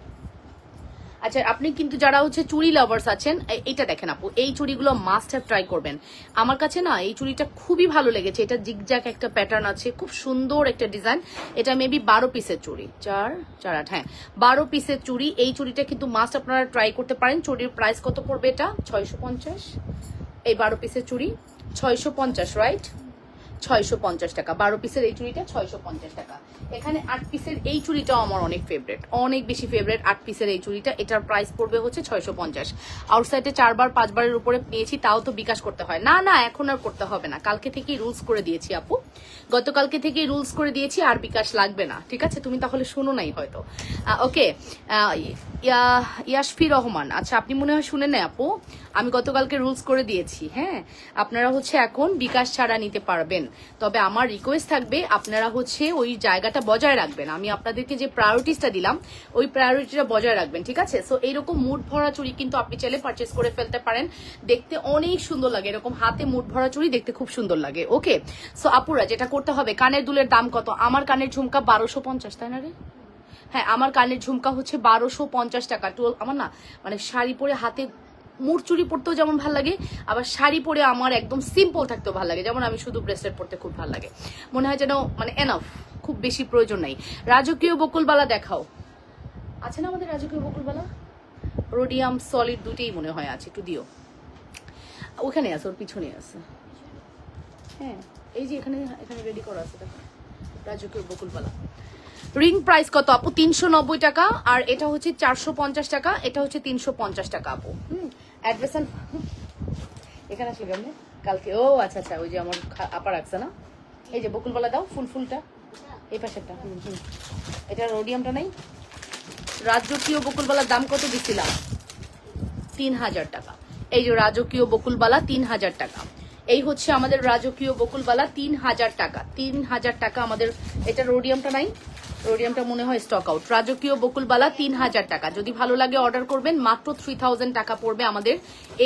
আচ্ছা, আপনি কিন্তু যারা হচ্ছে চুড়ি লাভার্স আছেন, এইটা দেখেন আপু, এই চুড়িগুলো মাস্ট হ্যাভ ট্রাই করবেন। আমার কাছে না এই চুড়িটা খুবই ভালো লেগেছে। এটা জিগজ্যাগ একটা প্যাটার্ন আছে, খুব সুন্দর একটা ডিজাইন। এটা মেবি 12 পিসের চুড়ি, 4 4 8, হ্যাঁ 12 পিসের চুড়ি। এই চুড়িটা কিন্তু মাস্ট আপনারা ট্রাই করতে পারেন। চুড়ির প্রাইস কত পড়বে? এটা 650। এই 12 পিসের চুড়ি 650, রাইট? 650 টাকা 12 পিসের এই চুড়িটা 650 টাকা। এখানে 8 পিসের এই চুড়িটাও আমার অনেক ফেভারিট, অনেক বেশি ফেভারিট 8 পিসের এই চুড়িটা। এটার প্রাইস পড়বে হচ্ছে 650। আউটসাইডে 4 বার 5 বারের উপরে নিয়েছি, তাও তো বিকাশ করতে হয় না। না, এখন আর করতে হবে না, কালকে থেকেই রুলস করে দিয়েছি আপু, গতকালকে থেকেই রুলস করে দিয়েছি, আর বিকাশ লাগবে না, ঠিক আছে? তুমি তাহলে শোনো নাই হয়তো। ওকে, ইয়াশফি রহমান, আচ্ছা আপনি মনে হয় শুনে নেই আপু, আমি গতকালকে রুলস করে দিয়েছি। হ্যাঁ, আপনারা হচ্ছে এখন বিকাশ ছাড়া নিতে পারবেন, তবে আমার রিকোয়েস্ট থাকবে আপনারা হচ্ছে ওই জায়গাটা বজায় রাখবেন। আমি আপনাদেরকে যে প্রায়োরিটিসটা দিলাম ওই প্রায়োরিটিটা বজায় রাখবেন, ঠিক আছে? সো এইরকম মুড ভরা চুড়ি কিন্তু আপনি চাইলে পারচেস করে ফেলতে পারেন, দেখতে অনেক সুন্দর লাগে, এরকম হাতে মুড ভরা চুড়ি দেখতে খুব সুন্দর লাগে। ওকে, সো আপুরা যেটা করতে হবে, কানের দুলের দাম কত? আমার কানের ঝুমকা 1250, তাই না রে? হ্যাঁ, আমার কানের ঝুমকা হচ্ছে 1250 টাকা। আমার না মানে শাড়ি পরে হাতে মুড় চুড়ি পরতেও যেমন ভালো লাগে, আবার শাড়ি পরে আমার একদম সিম্পল থাকতেও ভালো লাগে। যেমন আমি শুধু ব্রেসলেট পরতে খুব ভালো লাগে, মনে হয় যেন মানে এনাফ, খুব বেশি প্রয়োজন নাই। রাজকীয় বকুলবালা দেখাও, আছে না আমাদের রাজকীয় বকুলবালা? রোডিয়াম সলিড দুটেই মনে হয় আছে, একটু দিও। ওখানে আছে, ওর পিছনে আছে। হ্যাঁ, এই যে এখানে এখানে রেডি করা আছে, দেখো রাজকীয় বকুলবালা। রিং প্রাইস কত আপু? 390 টাকা। আর এটা হচ্ছে 450 টাকা, এটা হচ্ছে 350 টাকা আপু। অ্যাড্রেস এখানে আসলে কেমন কালকে? ও আচ্ছা আচ্ছা, ওই যে আমার আপা রাখছে না, এই যে বকুলবালা দাও, ফুলটা এই পাশেরটা। এটা রোডিয়ামটা নাই। রাজকীয় বকুলবালার দাম কত দিছিলাম? 3000 টাকা। এই যে রাজকীয় বকুলবালা 3000 টাকা। এই হচ্ছে আমাদের রাজকীয় বকুলবালা 3000 টাকা, 3000 টাকা আমাদের। এটা রোডিয়ামটা নাই, রোডিয়ামটা মনে হয় স্টক আউট। রাজকীয় বকুলবালা 3000 টাকা। যদি ভালো লাগে অর্ডার করবেন, মাত্র 3000 টাকা পড়বে আমাদের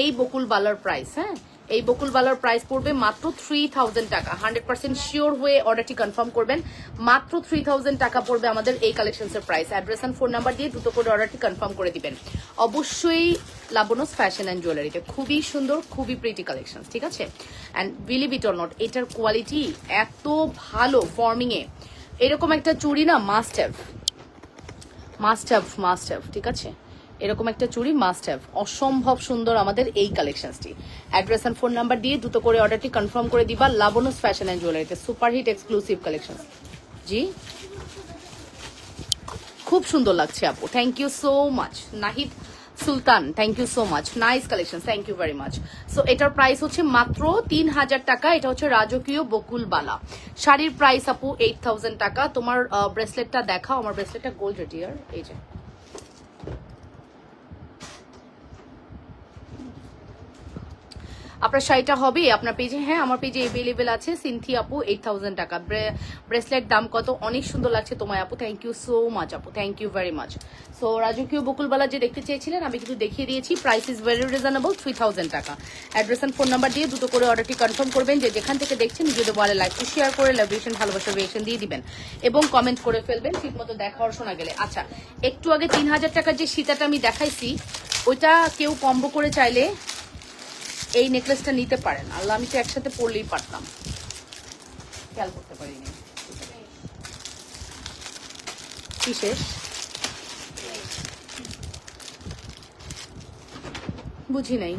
এই বকুলবালার প্রাইস। হ্যাঁ, এই বকুলবালার প্রাইস পড়বে মাত্র 3000 টাকা। 100% শিওর হয়ে অর্ডারটি কনফার্ম করবেন। মাত্র 3000 টাকা পড়বে আমাদের এই কালেকশনসের price. Address and phone number দিয়ে দ্রুত করে অর্ডারটি কনফার্ম করে দিবেন। অবশ্যই লাবণ্যস ফ্যাশন অ্যান্ড জুয়েলারিতে খুবই সুন্দর, খুবই প্রিটি কালেকশন, ঠিক আছে? And believe it or not, এটার কোয়ালিটি এত ভালো, ফর্মিংয়ে এরকম একটা চুড়ি না মাস্ট হ্যাভ, ঠিক আছে? এরকম একটা চুড়ি মাস্ট হ্যাভ। অসম্ভব সুন্দর আমাদের এই কালেকশনটি। অ্যাড্রেস এন্ড ফোন নাম্বার দিয়ে দ্রুত করে অর্ডারটি কনফার্ম করে দিবা। লাবণ্যস ফ্যাশন অ্যান্ড জুয়েলারিতে সুপারহিট এক্সক্লুসিভ কালেকশন। জি, খুব সুন্দর লাগছে আপু, thank you so much. Nahid Sultan, thank you so much, nice collection, thank you very much. So এটার প্রাইস হচ্ছে মাত্র 3000 টাকা। এটা হচ্ছে রাজকীয় বকুলবালা। শাড়ির প্রাইস আপু 8000 টাকা। তোমার ব্রেসলেটটা দেখাও, আমার ব্রেসলেটটা গোল্ড রেডিয়ার, এই যে আপনার শাড়িটা হবে আপনার পেজে। হ্যাঁ, আমার পেজে এভেলেবেল আছে। সিনথি আপু 8000 টাকা। ব্রেসলেট দাম কত? অনেক সুন্দর লাগছে তোমায় আপু, থ্যাংক ইউ সো মাচ আপু, thank you very much. So রাজকীয় বকুলবালা যে দেখতে চেয়েছিলেন আমি কিন্তু দেখিয়ে দিয়েছি। প্রাইস ইজ ভেরি রিজনেবল, 3000 টাকা। অ্যাড্রেস এন্ড ফোন নাম্বার দিয়ে দ্রুত করে অর্ডারটি কনফার্ম করবেন। যে যেখান থেকে দেখছেন নিজেদের বলে লাইকটি শেয়ার করে লাভিয়েশন, ভালোবাসার রিয়েকশন দিয়ে দিবেন এবং কমেন্ট করে ফেলবেন ঠিক মতো দেখা আর শোনা গেলে। আচ্ছা, একটু আগে 3000 টাকার যে সীতাটা আমি দেখাইছি, ওইটা কেউ কম্বো করে চাইলে এই নেকলেসটা নিতে পারেন। আল্লাহ, আমি তো একসাথে পরলেই পারতাম, খেয়াল করতে পারিনি। কি শেষ? বুঝি নাই।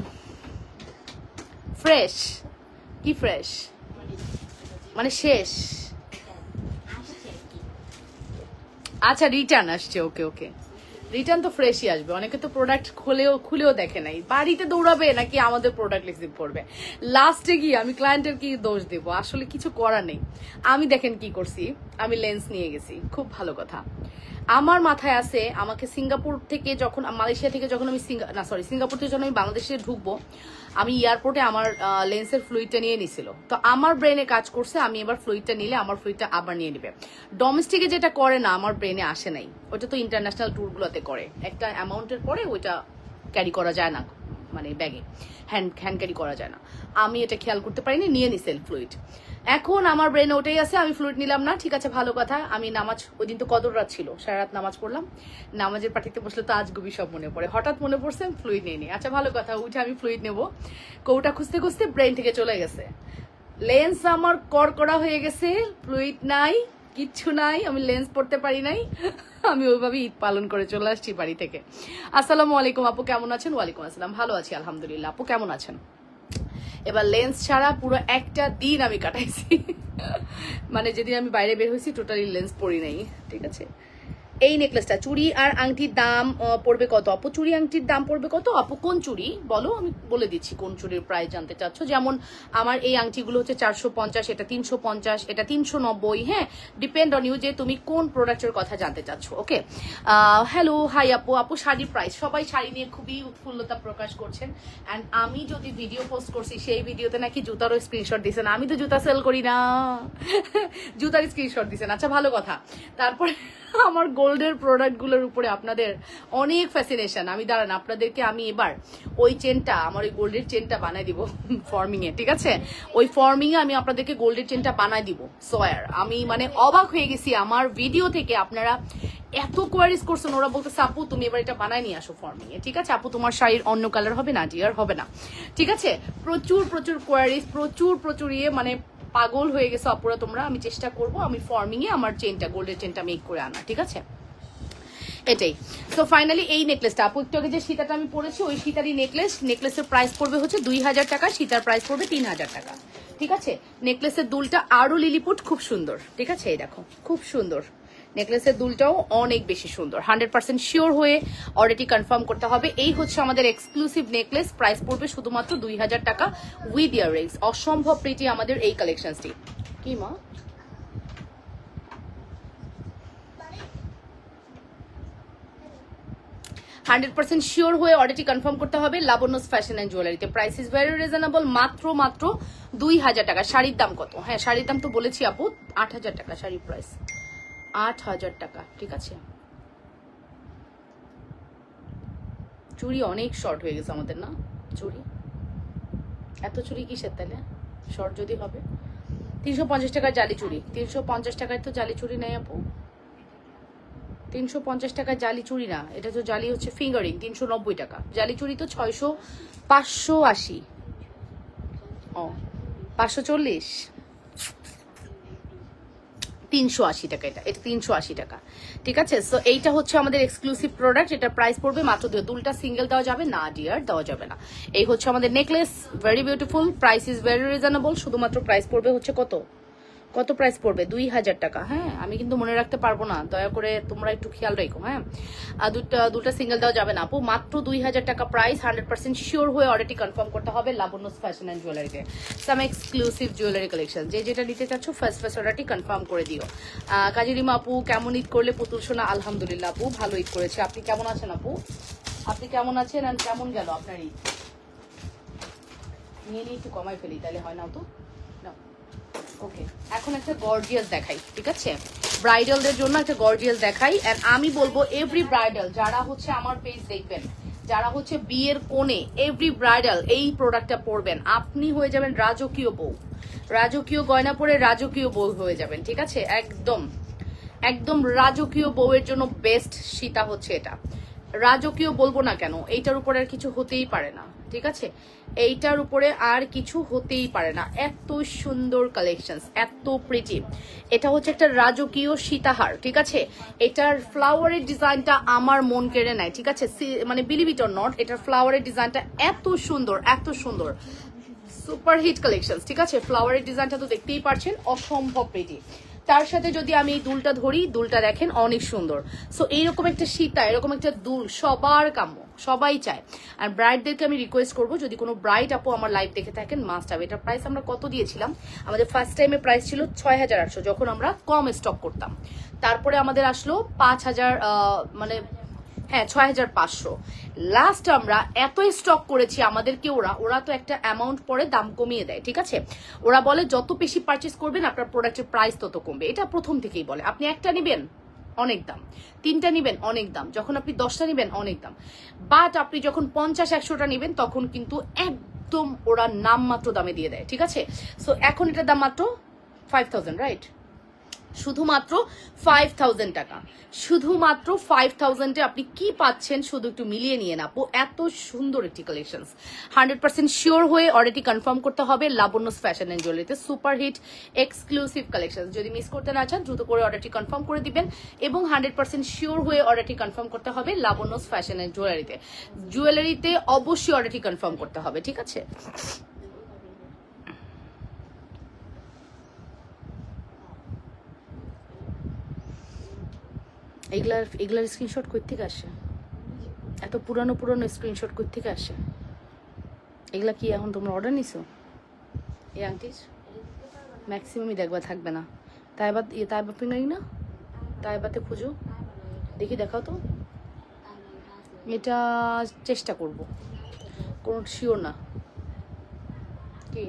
ফ্রেশ কি ফ্রেশ মানে শেষ? আচ্ছা রিটার্ন আসছে, ওকে ওকে। রিটার্ন তো ফ্রেশই আসবে। অনেকে তো প্রোডাক্ট খুলেও দেখে নাই, বাড়িতে দৌড়াবে নাকি আমাদের প্রোডাক্ট রিসিভ করবে। লাস্টে গিয়ে আমি ক্লায়েন্টের কি দোষ দেব? আসলে কিছু করার নেই। আমি দেখেন কি করছি, আমি লেন্স নিয়ে গেছি, খুব ভালো কথা। আমার মাথায় আছে, আমাকে সিঙ্গাপুর থেকে যখন, মালয়েশিয়া থেকে যখন আমি সিঙ্গাপুর থেকে যখন আমি বাংলাদেশে ঢুকবো, আমি এয়ারপোর্টে আমার লেন্সের ফ্লুইডটা নিয়ে নিছিল। তো আমার ব্রেনে কাজ করছে, আমি এবার ফ্লুইডটা নিলে আমার ফ্লুইডটা আবার নিয়ে নিবে। ডোমেস্টিকে যেটা করে না, আমার ব্রেনে আসে নাই। ওটা তো ইন্টারন্যাশনাল ট্যুরগুলোতে করে, একটা অ্যামাউন্টের পরে ওইটা ক্যারি করা যায় না, মানে ব্যাগে হ্যান্ড ক্যারি করা যায় না। আমি এটা খেয়াল করতে পারিনি, নিয়ে নিছি ফ্লুইড। এখন আমার ব্রেনে ওটাই আছে, আমি ফ্লুইড নিলাম না, ঠিক আছে ভালো কথা। আমি নামাজ, ওই দিন তো কদর রাত ছিল, সারা রাত নামাজ পড়লাম। নামাজের পার্টিতে বসলে তো আজগুবি সব মনে পড়ে, হঠাৎ মনে পড়ছে ফ্লুইড নিয়ে নিই। আচ্ছা ভালো কথা, উঠে আমি ফ্লুইড নেবো, কৌটা খুঁজতে খুঁজতে ব্রেন থেকে চলে গেছে। লেন্স আমার কড়কড়া হয়ে গেছে, ফ্লুইড নাই, কিচ্ছু নাই, আমি লেন্স পড়তে পারি নাই। আমি ওইভাবে ঈদ পালন করে চলে আসছি বাড়ি থেকে। আসসালামু আলাইকুম আপু, কেমন আছেন? ওয়ালাইকুম আসসালাম, ভালো আছি আলহামদুলিল্লাহ। আপু কেমন আছেন? এবার লেন্স ছাড়া পুরো একটা দিন আমি কাটাইছি। মানে যেদিন আমি বাইরে বের হয়েছি টোটালি লেন্স পরি নাই, ঠিক আছে। এই নেকলেসটা, চুড়ি আর আংটির দাম পড়বে কত আপু? চুড়ি আংটির দাম পড়বে কত আপু? কোন চুড়ি বলো, আমি বলে দিচ্ছি কোন চুড়ির প্রাইস জানতে চাচ্ছ। যেমন আমার এই আংটিগুলো হচ্ছে 450, এটা 350, এটা 390। হ্যাঁ, ডিপেন্ড অন ইউ যে তুমি কোন প্রোডাক্টের কথা জানতে চাচ্ছ। ওকে, হ্যালো হাই আপু। আপু শাড়ির প্রাইস, সবাই শাড়ি নিয়ে খুবই উৎফুল্লতা প্রকাশ করছেন। অ্যান্ড আমি যদি ভিডিও পোস্ট করছি, সেই ভিডিওতে নাকি জুতারও স্ক্রিনশট দিচ্ছেন। আমি তো জুতা সেল করি না, জুতার স্ক্রিনশট দিচ্ছেন। আচ্ছা ভালো কথা। তারপরে আমার গোল্ডের প্রোডাক্টগুলোর উপরে আপনাদের অনেক ফ্যাসিনেশন। আমি দাঁড়ান, আপনাদেরকে আমি এবার ওই চেনটা, আমার ওই গোল্ডের চেনটা বানাই দিব ফর্মিং এ, ঠিক আছে। ওই ফর্মিং এ আমি আপনাদেরকে গোল্ডের চেনটা বানাই দিব। সোয়ার আমি মানে অবাক হয়ে গেছি, আমার ভিডিও থেকে আপনারা এত কোয়ারিজ করছেন। ওরা বলতেছে আপু তুমি এবার এটা বানাই নিয়ে আসো ফর্মিং এ, ঠিক আছে। আপু তোমার শাড়ির অন্য কালার হবে না, ডিয়ার হবে না, ঠিক আছে। প্রচুর কোয়ারিজ, প্রচুর ইয়ে, মানে পাগল হয়ে গেছে আপুরা তোমরা। আমি চেষ্টা করব আমি ফর্মিং এ আমার চেনটা, গোল্ডের চেনটা মেক করে আনা, ঠিক আছে। এটাই। তো ফাইনালি এই নেকলেসটা, আপু একটু আগে যে সীতাটা আমি পরেছি ওই সীতারই নেকলেসের প্রাইস পড়বে হচ্ছে 2000 টাকা, সীতার প্রাইস পড়বে 3000 টাকা, ঠিক আছে। নেকলেসের দুলটা আরো লিলিপুট, খুব সুন্দর, ঠিক আছে। এই দেখো খুব সুন্দর, নেকলেসের দুলটাও অনেক বেশি সুন্দর। 100% শিওর হয়ে অলরেডি কনফার্ম করতে হবে। এই হচ্ছে আমাদের এক্সক্লুসিভ নেকলেস, প্রাইস পড়বে শুধুমাত্র 2000 টাকা উইথ ইয়াররিংস। অসম্ভব প্রিটি আমাদের এই কালেকশনটি। কি মা? হান্ড্রেড পার্সেন্ট শিওর হয়ে অলরেডি কনফার্ম করতে হবে লাবণ্যস ফ্যাশন অ্যান্ড জুয়েলারিতে। প্রাইস ইজ ভেরি রিজনেবল, মাত্র 2000 টাকা। শাড়ির দাম কত? হ্যাঁ শাড়ির দাম তো বলেছি আপু, 8000 টাকা শাড়ির প্রাইস, 8000 টাকা, ঠিক আছে। চুড়ি অনেক শর্ট হয়ে গেছে আমাদের, না চুড়ি এত চুড়ি কিসের তাহলে? শর্ট যদি হবে 350 টাকার জালি চুড়ি, 350 টাকায় তো জালি চুড়ি নেই আপু, 350 টাকার জালি চুড়ি না, এটা তো জালি হচ্ছে ফিঙ্গারিং। 390 টাকা জালি চুড়ি তো 600, 580, ও 540, 380 টাকা। এটা 380 টাকা, ঠিক আছে। সো এইটা হচ্ছে আমাদের এক্সক্লুসিভ প্রোডাক্ট, এটা প্রাইস পড়বে মাত্র দুলটা সিঙ্গেল দেওয়া যাবে না ডিয়ার, দেওয়া যাবে না। এই হচ্ছে আমাদের necklace, very beautiful, price is very reasonable. শুধুমাত্র প্রাইস পড়বে হচ্ছে কত প্রাইস পড়বে? 2000 টাকা। হ্যাঁ আমি কিন্তু মনে রাখতে পারবো না, দয়া করে তোমরা একটু খেয়াল রাখো। হ্যাঁ দুটা সিঙ্গেল দেওয়া যাবে না আপু, মাত্র 2000 টাকা প্রাইস। 100% শিওর হয়ে অলরেডি কনফার্ম করতে হবে লাবণ্যস ফ্যাশন অ্যান্ড জুয়েলারিতে। সাম এক্সক্লুসিভ জুয়েলারি কালেকশন, যে যেটা নিতে চাচ্ছ ফার্স্ট অর্ডারটি কনফার্ম করে দিও। কাজিরিমা আপু কেমন ঈদ করলে? পুতুল সোনা আলহামদুলিল্লাহ আপু ভালো ঈদ করেছে। আপনি কেমন আছেন আপু? আপনি কেমন আছেন আর কেমন গেল আপনার ঈদ? নিয়ে একটু কমাই ফেলি তাহলে হয় না তো। ওকে, এখন একটা গর্জিয়াস দেখাই, ঠিক আছে। ব্রাইডালদের জন্য একটা গর্জিয়াস দেখাই। এন্ড আমি বলবো এভরি ব্রাইডাল যারা হচ্ছে আমার পেজ দেখবেন, যারা হচ্ছে বিয়ের কোণে, এভরি ব্রাইডাল এই প্রোডাক্টটা পরবেন, আপনি হয়ে যাবেন রাজকীয় বউ। রাজকীয় গয়না পরে রাজকীয় বউ হয়ে যাবেন, ঠিক আছে। একদম রাজকীয় বউয়ের জন্য বেস্ট সীতা হচ্ছে এটা। রাজকীয় বলবো না কেন, এইটার উপরে আর কিছু হতেই পারে না, ঠিক আছে? এইটার উপরে আর কিছু হতেই পারে না। এত সুন্দর কালেকশন, এত প্রিটি। এটা হচ্ছে একটা রাজকীয় সীতাহার, ঠিক আছে? এটার ফ্লাওয়ারের ডিজাইনটা আমার মন কেড়ে নেয়, ঠিক আছে? মানে বিলিভ ইট অর নট, এটার ফ্লাওয়ারের ডিজাইনটা এত সুন্দর, এত সুন্দর, সুপার হিট কালেকশন, ঠিক আছে? ফ্লাওয়ারের ডিজাইনটা তো দেখতেই পারছেন, অসম্ভব প্রিটি। তার সাথে যদি আমি এই দুলটা ধরি, দুলটা দেখেন অনেক সুন্দর। সো এইরকম একটা সীতা, এরকম একটা দুল সবার কাম্য, সবাই চায়। আর ব্রাইডদেরকে আমি রিকোয়েস্ট করবো, যদি কোনো ব্রাইড আপু আমার লাইভ দেখে থাকেন, মাস্ট হবে। এটার প্রাইস আমরা কত দিয়েছিলাম? আমাদের ফার্স্ট টাইমে প্রাইস ছিল 6800, যখন আমরা কম স্টক করতাম। তারপরে আমাদের আসলো 5000, মানে হ্যাঁ 6500। লাস্ট আমরা এত স্টক করেছি, আমাদেরকে ওরা তো একটা অ্যামাউন্ট পরে দাম কমিয়ে দেয়, ঠিক আছে? ওরা বলে যত বেশি পারচেস করবেন আপনার প্রোডাক্টের প্রাইস তত কমবে। এটা প্রথম থেকেই বলে। আপনি একটা নিবেন অনেক দাম, 3টা নিবেন অনেক দাম, যখন আপনি 10টা নিবেন অনেক দাম। বাট আপনি যখন 50-100টা নিবেন তখন কিন্তু একদম ওরা নামমাত্র দামে দিয়ে দেয়, ঠিক আছে? সো এখন এটার দাম মাত্র 5000, রাইট? শুধুমাত্র 5000 টাকা, শুধুমাত্র 5000-এ আপনি কি পাচ্ছেন শুধু একটু মিলিয়ে নিয়ে আপু। এত সুন্দর একটি কালেকশন, 100% শিওর হয়ে অলরেডি কনফার্ম করতে হবে লাবণ্যস ফ্যাশন এন্ড জুয়েলারিতে। সুপার হিট এক্সক্লুসিভ কালেকশন, যদি মিস করতে না চান দ্রুত করে অর্ডারটি কনফার্ম করে দিবেন, এবং 100% শিওর হয়ে অর্ডারটি কনফার্ম করতে হবে লাবণ্যস ফ্যাশন এন্ড জুয়েলারিতে। জুয়েলারিতে অবশ্যই অর্ডারটি কনফার্ম করতে হবে, ঠিক আছে? এগুলার স্ক্রিনশট কই থেকে আসে? এত পুরানো স্ক্রিনশট কই থেকে আসে? এগুলা কি এখন তোমরা অর্ডার নিছো? এই আংটির ম্যাক্সিমামই দেখবা থাকবে না। তাইবা ফিঙ্গারিং না, তাইবাতে খুঁজো দেখি, দেখাও তো। এটা চেষ্টা করব, কোনো শিওর না। কি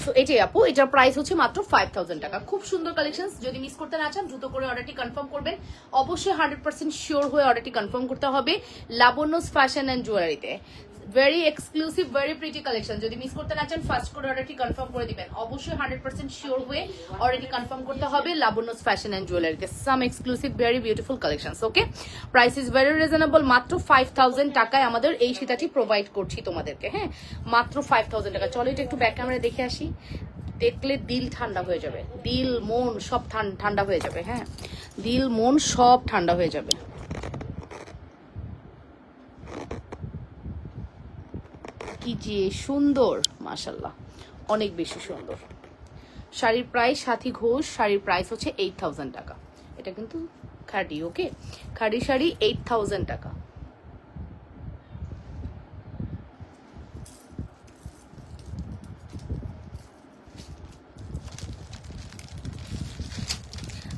সো এটাই আপু, এটার প্রাইস হচ্ছে মাত্র 5000 টাকা। খুব সুন্দর কালেকশন, যদি মিস করতে না চান দ্রুত করে অর্ডারটি কনফার্ম করবেন। অবশ্যই 100% শিওর হয়ে অর্ডারটি কনফার্ম করতে হবে লাবণ্যস ফ্যাশন এন্ড জুয়েলারিতে। Very exclusive, very pretty collection, যদি মিস করতে না চান ফার্স্ট করে অর্ডারটি কনফার্ম করে দিবেন। অবশ্যই 100% শিওর হয়ে অর্ডারটি কনফার্ম করতে হবে লাবণ্যস ফ্যাশন এন্ড জুয়েলারিতে। Some exclusive very beautiful collections. Okay, price is very reasonable, মাত্র 5000 টাকায় আমাদের এই সীতাটি প্রোভাইড করছি তোমাদেরকে। হ্যাঁ, মাত্র 5000 টাকা। চলো এটা একটু ব্যাক ক্যামেরা দেখে আসি, দেখলে দিল ঠান্ডা হয়ে যাবে, দিল মন সব ঠান্ডা হয়ে যাবে। হ্যাঁ, দিল মন সব ঠান্ডা হয়ে যাবে। কি যে সুন্দর, মাশাল্লাহ, অনেক বেশি সুন্দর। শাড়ির প্রাইস সাথী ঘোষ, শাড়ির প্রাইস হচ্ছে 8000 টাকা। এটা কিন্তু খাডি, ওকে, খাডি শাড়ি 8000 টাকা।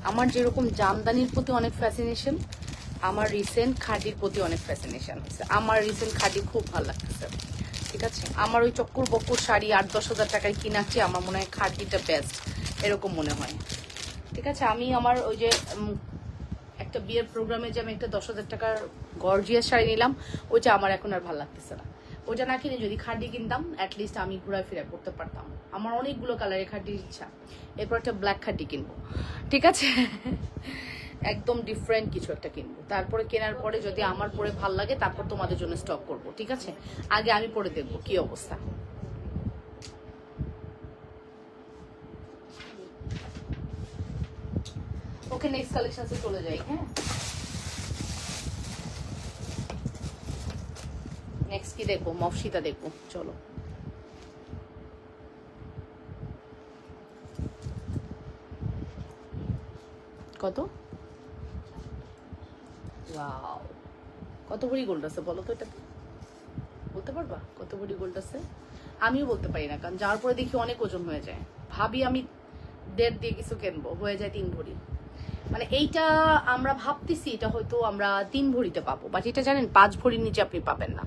আমার যেরকম জামদানির প্রতি অনেক ফ্যাসিনেশন, আমার রিসেন্ট খাডির প্রতি অনেক ফ্যাসিনেশন হচ্ছে। আমার রিসেন্ট খাডি খুব ভালো লাগতেছে, ঠিক আছে? আমার ওই চক্কর বক্কর শাড়ি 8-10 হাজার টাকায় কিনাচ্ছি, আমার মনে হয় খাডিটা বেস্ট, এরকম মনে হয়, ঠিক আছে? আমি আমার ওই যে একটা বিয়ের প্রোগ্রামে যে আমি একটা 10,000 টাকার গর্জিয়াস শাড়ি নিলাম, ওইটা আমার এখন আর ভালো লাগতেছে না। ওটা না কিনে যদি খাডি কিনতাম, অ্যাটলিস্ট আমি ঘোরাফেরা করতে পারতাম। আমার অনেকগুলো কালারের খাডির ইচ্ছা, এরপর একটা ব্ল্যাক খাডি কিনবো, ঠিক আছে? একদম ডিফারেন্ট কিছু একটা কিনবো, তারপরে কেনার পরে যদি আমার পরে ভাল লাগে তারপর তোমাদের জন্য স্টক করব, ঠিক আছে? আগে আমি পরে দেখবো কি অবস্থা। ওকে, নেক্সট কালেকশনসে চলে যাই। হ্যাঁ, নেক্সট কি দেখবো? মফসিতা দেখবো, চলো। কত? ওয়াও, কত ভরি গোল্ড আছে বলো তো? এটা বলতে পারবা কত ভরি গোল্ড আছে? আমিও বলতে পারি না, কারণ যার পরে দেখি অনেক ওজন হয়ে যায়। ভাবি আমি 1.5 দিয়ে কিছু কিনবো, হয়ে যায় 3 ভরি। মানে এইটা আমরা ভাবতেছি এটা হয়তো আমরা 3 ভরিতে পাবো, বাট এটা জানেন 5 ভরির নিচে আপনি পাবেন না।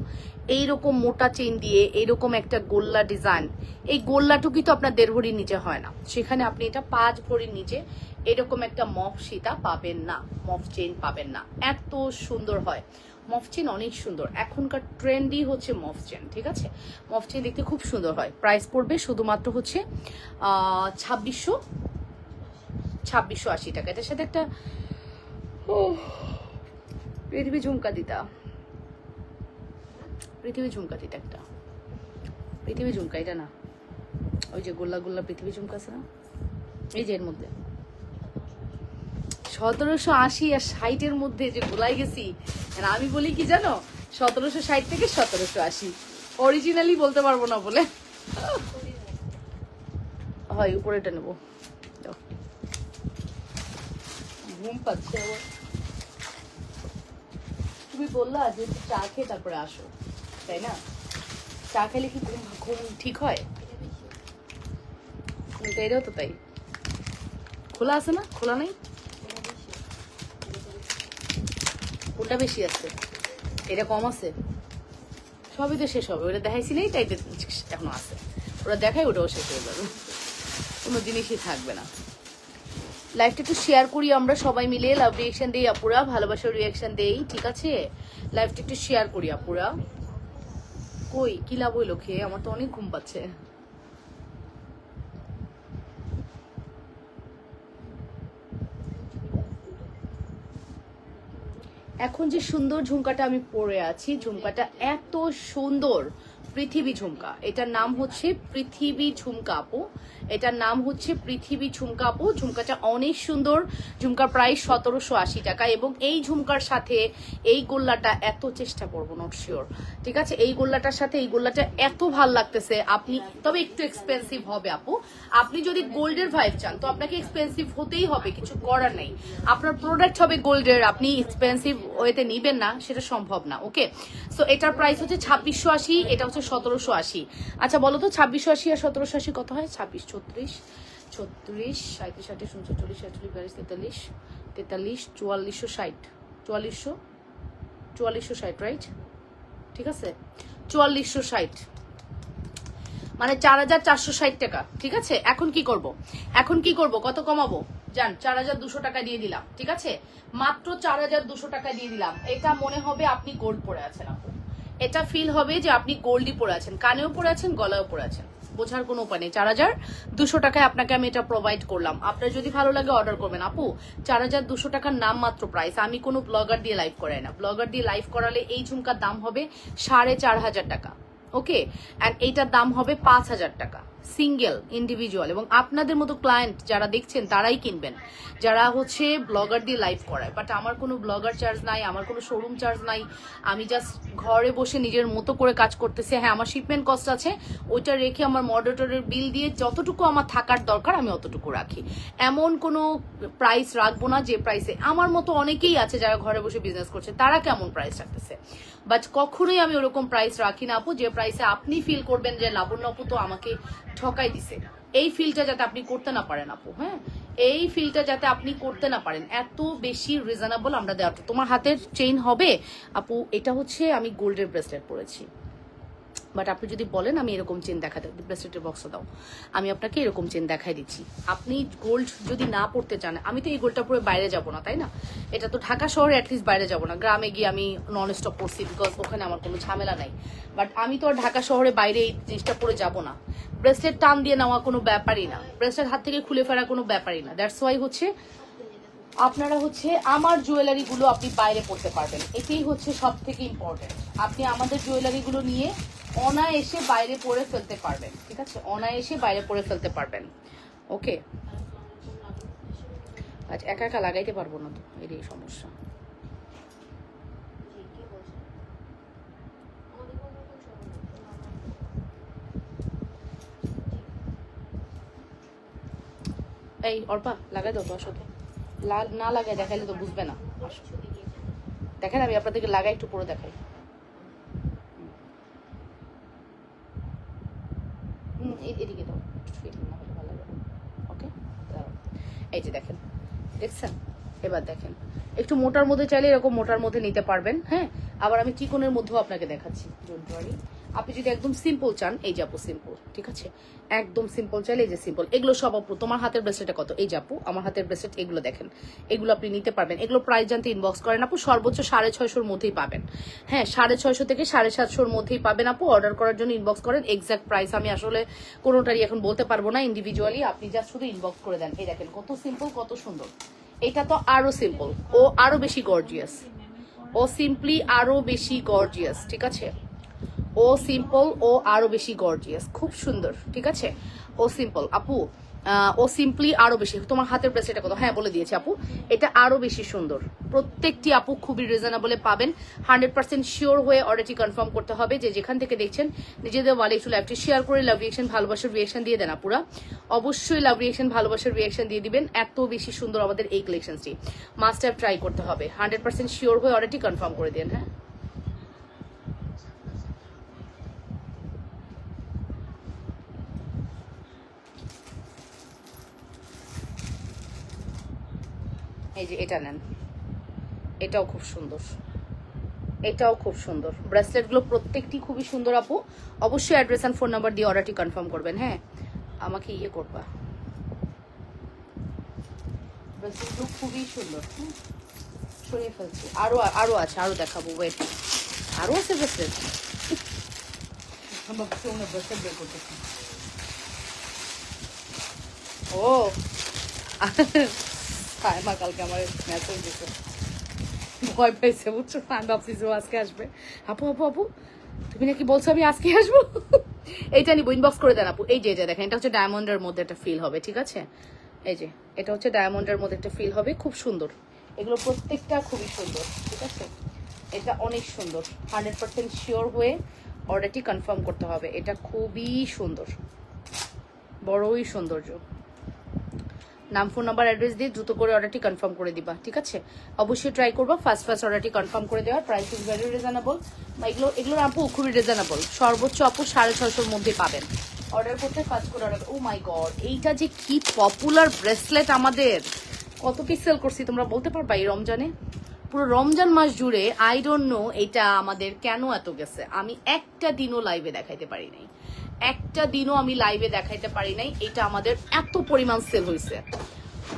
এইরকম মোটা চেইন দিয়ে এইরকম একটা গোল্লা ডিজাইন, এই গোল্লাটুকুই তো আপনার 1.5 ভরির নিচে হয় না, সেখানে আপনি এটা 5 ভরির নিচে এরকম একটা মফ সীতা পাবেন না, মফ চেইন পাবেন না। এত সুন্দর হয় মফ চেন, অনেক সুন্দর। এখনকার ট্রেন্ডই হচ্ছে মফ চেন, ঠিক আছে? মফ চেন দেখতে খুব সুন্দর হয়। প্রাইস পড়বে শুধুমাত্র হচ্ছে 2680 টাকা। এটার সাথে একটা পৃথিবী ঝুমকা দিতা, পৃথিবী ঝুমকা দিতা একটা, পৃথিবী ঝুমকা, এটা না, ওই যে গোল্লা গোল্লা পৃথিবী ঝুমকা আছে না, এই যে এর মধ্যে 1780 আর 60-এর মধ্যে যে গোলাই গেছি। আমি বলি কি জানো, 1760 থেকে 1780, অরিজিনালি বলতে পারবো না বলে। হয় উপরেটা নেবো, ঘুম পাচ্ছে আবার। তুমি বললা যে চা খেয়ে তারপরে আসো, তাই না? চা খেলে কি ঘুম ঠিক হয়? এটাও তো তাই, খোলা আছে না, খোলা নাই, ওটা বেশি আছে, এটা কম আছে, সবই তো শেষ হবে। ওটা দেখাইছি নেই তাই এখনো আছে, ওরা দেখায় ওটাও শেষ হয়ে যাবে, কোনো জিনিসই থাকবে না। লাইভটা একটু শেয়ার করি আমরা সবাই মিলে, লাভ রিয়াকশন দেই আপুরা, ভালোবাসার রিয়াকশন দেই, ঠিক আছে? লাইভটা একটু শেয়ার করি আপুরা। কই কি লাভ হইলো খেয়ে? আমার তো অনেক ঘুম পাচ্ছে। এখন যে সুন্দর ঝুমকাটা আমি পরে আছি, ঝুমকাটা এত সুন্দর, পৃথিবী ঝুমকা, এটার নাম হচ্ছে পৃথিবী ঝুমকা আপু, এটার নাম হচ্ছে পৃথিবী ঝুমকা আপু। ঝুমকাটা অনেক সুন্দর, ঝুমকার প্রাইস 1780 টাকা। এবং এই ঝুমকার সাথে এই গোল্লাটা এত চেষ্টা করবো, নট শিওর, ঠিক আছে? এই গোল্লাটার সাথে এই গোল্লাটা এত ভাল লাগতেছে। আপনি তবে একটু এক্সপেন্সিভ হবে আপু, আপনি যদি গোল্ডের ভাইব চান তো আপনাকে এক্সপেন্সিভ হতেই হবে, কিছু করার নেই। আপনার প্রোডাক্ট হবে গোল্ডের, আপনি এক্সপেন্সিভ ওয়েতে নিবেন না, সেটা সম্ভব না। ওকে, সো এটার প্রাইস হচ্ছে 2680, এটা হচ্ছে 1780। আচ্ছা বলো তো 2680 আর 1780 কত হয়? 26, 34, 36, 37, 38, 39, 40, 41, 42, 43, 43, 4460, 4460, রাইট? ঠিক আছে, 4460 মানে 4460 টাকা, ঠিক আছে? এখন কি করব, এখন কি করব, কত কমাবো জান? 4200 টাকা দিয়ে দিলাম, ঠিক আছে? মাত্র 4200 টাকা দিয়ে দিলাম। এটা মনে হবে আপনি গোল্ড পরে আছেন আপু, এটা ফিল হবে যে আপনি গোল্ডই পরে আছেন, কানেও পরে আছেন, গলায়ও পরে আছেন, বোঝার কোনো উপায় নেই। 4200 টাকায় আপনাকে আমি এটা প্রোভাইড করলাম। আপনার যদি ভালো লাগে অর্ডার করবেন আপু। 4200 টাকার নাম মাত্র প্রাইস। আমি কোনো ব্লগার দিয়ে লাইভ করাই না, ব্লগার দিয়ে লাইভ করালে এই ঝুমকার দাম হবে 4500 টাকা। ওকে, অ্যান্ড এইটার দাম হবে 5000 টাকা সিঙ্গেল ইন্ডিভিজুয়াল। এবং আপনাদের মতো ক্লায়েন্ট যারা দেখছেন তারাই কিনবেন, যারা হচ্ছে ব্লগার দিয়ে লাইভ করায়। বাট আমার কোনো ব্লগার চার্জ নাই, আমার কোনো শোরুম চার্জ নাই, আমি জাস্ট ঘরে বসে নিজের মতো করে কাজ করতেছি। হ্যাঁ, আমার শিপমেন্ট কস্ট আছে, ওইটা রেখে আমার মডারেটরের বিল দিয়ে যতটুকু আমার থাকার দরকার আমি অতটুকু রাখি। এমন কোনো প্রাইস রাখবো না যে প্রাইসে আমার মতো অনেকেই আছে যারা ঘরে বসে বিজনেস করছে, তারা কেমন প্রাইস রাখতেছে। বাট কখনোই আমি ওরকম প্রাইস রাখি না আপু যে প্রাইসে আপনি ফিল করবেন যে লাবণ্য আপু তো আমাকে ঠকাই দিছে। এই ফিলটা যাতে আপনি করতে না পারেন আপু, হ্যাঁ, এই ফিলটা যাতে আপনি করতে না পারেন, এত বেশি রিজনেবল আমরা দেওয়াটা। তোমার হাতের চেইন হবে আপু, এটা হচ্ছে আমি গোল্ডের ব্রেসলেট পরেছি, বাট আপনি যদি বলেন আমি এরকম চেন দেখা দেব, ব্রেসলেটের বক্স দাও, আমি আপনাকে এরকম চেন দেখাই দিচ্ছি। আপনি গোল্ড যদি না পড়তে চান, আমি তো এই গোল্ডটা পরে বাইরে যাব না, তাই না? এটা তো ঢাকা শহরে অ্যাটলিস্ট বাইরে যাব না, গ্রামে গিয়ে আমি নন স্টপ পড়ছি, বিকজ ওখানে আমার কোনো ঝামেলা নাই। বাট আমি তো আর ঢাকা শহরে বাইরে এই জিনিসটা পরে যাব না। ব্রেসলেট টান দিয়ে নেওয়া কোনো ব্যাপারই না, ব্রেসলেট হাত থেকে খুলে ফেরা কোনো ব্যাপারই না। দ্যাটস ওয়াই হচ্ছে আপনারা হচ্ছে আমার জুয়েলারি গুলো আপনি বাইরে পড়তে পারবেন, এটাই হচ্ছে সব থেকে ইম্পর্টেন্ট। আপনি আমাদের জুয়েলারি গুলো নিয়ে অনায়াসে বাইরে পরে ফেলতে পারবেন, ঠিক আছে? অনায়াসে বাইরে পরে ফেলতে পারবেন। ওকে, আচ্ছা, একা একা লাগাইতে পারবো না তো, এটাই সমস্যা। এই অর্পা লাগাই দাও তো, আসো তো, না লাগাই দেখাইলে তো বুঝবে না। দেখেন আমি আপনাদেরকে লাগাই, একটু পরে দেখাই। এদিকে দাও, না হলে ভালো লাগবে। ওকে, এই যে দেখেন, দেখছেন? এবার দেখেন, একটু মোটার মধ্যে চাইলে এরকম মোটার মধ্যে নিতে পারবেন। হ্যাঁ, আবার আমি চিকনের মধ্যেও আপনাকে দেখাচ্ছি, ডোন্ট ওয়ারি। আপনি যদি একদম সিম্পল চান, এই যাবো সিম্পল, ঠিক আছে? একদম সিম্পল চাইলে এই যে সিম্পল, এগুলো সব আপু। তোমার হাতের ব্রেসলেটটা কত? এই যাপু আমার হাতের ব্রেসলেট, এগুলো দেখেন, এগুলো আপনি নিতে পারবেন। এগুলো প্রাইস জানতে ইনবক্স করেন আপু, সর্বোচ্চ 650-র মধ্যেই পাবেন। হ্যাঁ, 650 থেকে 750-র মধ্যেই পাবেন আপু। অর্ডার করার জন্য ইনবক্স করেন। এক্সাক্ট প্রাইস আমি আসলে কোনোটারই এখন বলতে পারবো না ইন্ডিভিজুয়ালি, আপনি জাস্ট শুধু ইনবক্স করে দেন। এই দেখেন কত সিম্পল, কত সুন্দর। এটা তো আরো সিম্পল, ও আরো বেশি গর্জিয়াস, ও সিম্পলি আরো বেশি গর্জিয়াস, ঠিক আছে? ও সিম্পল, ও আরো বেশি গর্জিয়াস, খুব সুন্দর, ঠিক আছে? ও সিম্পল আপু, ও সিম্পলি আরো বেশি। তোমার হাতের ব্রেসলেটটা কত? হ্যাঁ বলে দিয়েছি আপু, এটা আরো বেশি সুন্দর। প্রত্যেকটি আপু খুবই রিজনেবলে পাবেন। 100% শিওর হয়ে অর্ডারটি কনফার্ম করতে হবে। যে যেখান থেকে দেখছেন নিজেদের ওয়ালে একটু লাইভটি শেয়ার করে লাভ রিয়েকশন, ভালোবাসার রিয়েকশন দিয়ে দেন আপুরা। অবশ্যই লাভ রিয়েকশন, ভালোবাসার রিয়েকশন দিয়ে দিবেন। এত বেশি সুন্দর আমাদের এই কালেকশনটি, মাস্ট হ্যাভ ট্রাই করতে হবে। 100% শিওর হয়ে অর্ডারটি কনফার্ম করে দেন। হ্যাঁ, এই যে এটা নেন, এটাও খুব সুন্দর, এটাও খুব সুন্দর। ব্রেসলেটগুলো প্রত্যেকটি খুবই সুন্দর আপু। অবশ্যই অ্যাড্রেস অ্যান্ড ফোন নাম্বার দিয়ে অর্ডারটি কনফার্ম করবেন। হ্যাঁ, আমাকে ইয়ে করবা, ব্রেসলেটগুলো খুবই সুন্দর। সরিয়ে ফেলছি, আরো আরো আছে, আরো দেখাবো, ওয়েট, আরো আছে ব্রেসলেট। ব্রেসলেট বের করতেছি। ও মা কালকে আমার মেসেজ দিচ্ছে, ভয় পেয়েছে বুঝছো, আমি ভাবছি যে আজকে আসবে। আপু আপু আপু তুমি নাকি বলছো আমি আজকে আসবো? এইটা নিবো, ইনবক্স করে দেন আপু। এই যে এটা দেখেন, এটা হচ্ছে ডায়মন্ডের মধ্যে একটা ফিল হবে, ঠিক আছে? এই যে এটা হচ্ছে ডায়মন্ডের মধ্যে একটা ফিল হবে, খুব সুন্দর। এগুলো প্রত্যেকটা খুবই সুন্দর, ঠিক আছে? এটা অনেক সুন্দর। 100% শিওর হয়ে অর্ডারটি কনফার্ম করতে হবে। এটা খুবই সুন্দর, বড়ই সৌন্দর্য। নাম, ফোন নাম্বার, অ্যাড্রেস দিয়ে দ্রুত করে অর্ডারটি কনফার্ম করে দিবা, ঠিক আছে? অবশ্যই ট্রাই করবা ফার্স্ট অর্ডারটি কনফার্ম করে দেওয়ার। Price is very reasonable. এগুলোর আপু খুবই রিজনেবল, সর্বোচ্চ আপু 650-র মধ্যে পাবেন। অর্ডার করতে ফার্স্ট করে অর্ডার। ও মাই গড, এইটা যে কি পপুলার ব্রেসলেট আমাদের, কত পিস সেল করছি তোমরা বলতে পারবা এই রমজানে? পুরো রমজান মাস জুড়ে আই ডোন্ট নো এটা আমাদের কেন এত গেছে। আমি একটা দিনও লাইভে দেখাইতে পারি নাই, একটা দিনও আমি লাইভে দেখাইতে পারি নাই। এটা আমাদের এত পরিমাণ সেল হয়েছে,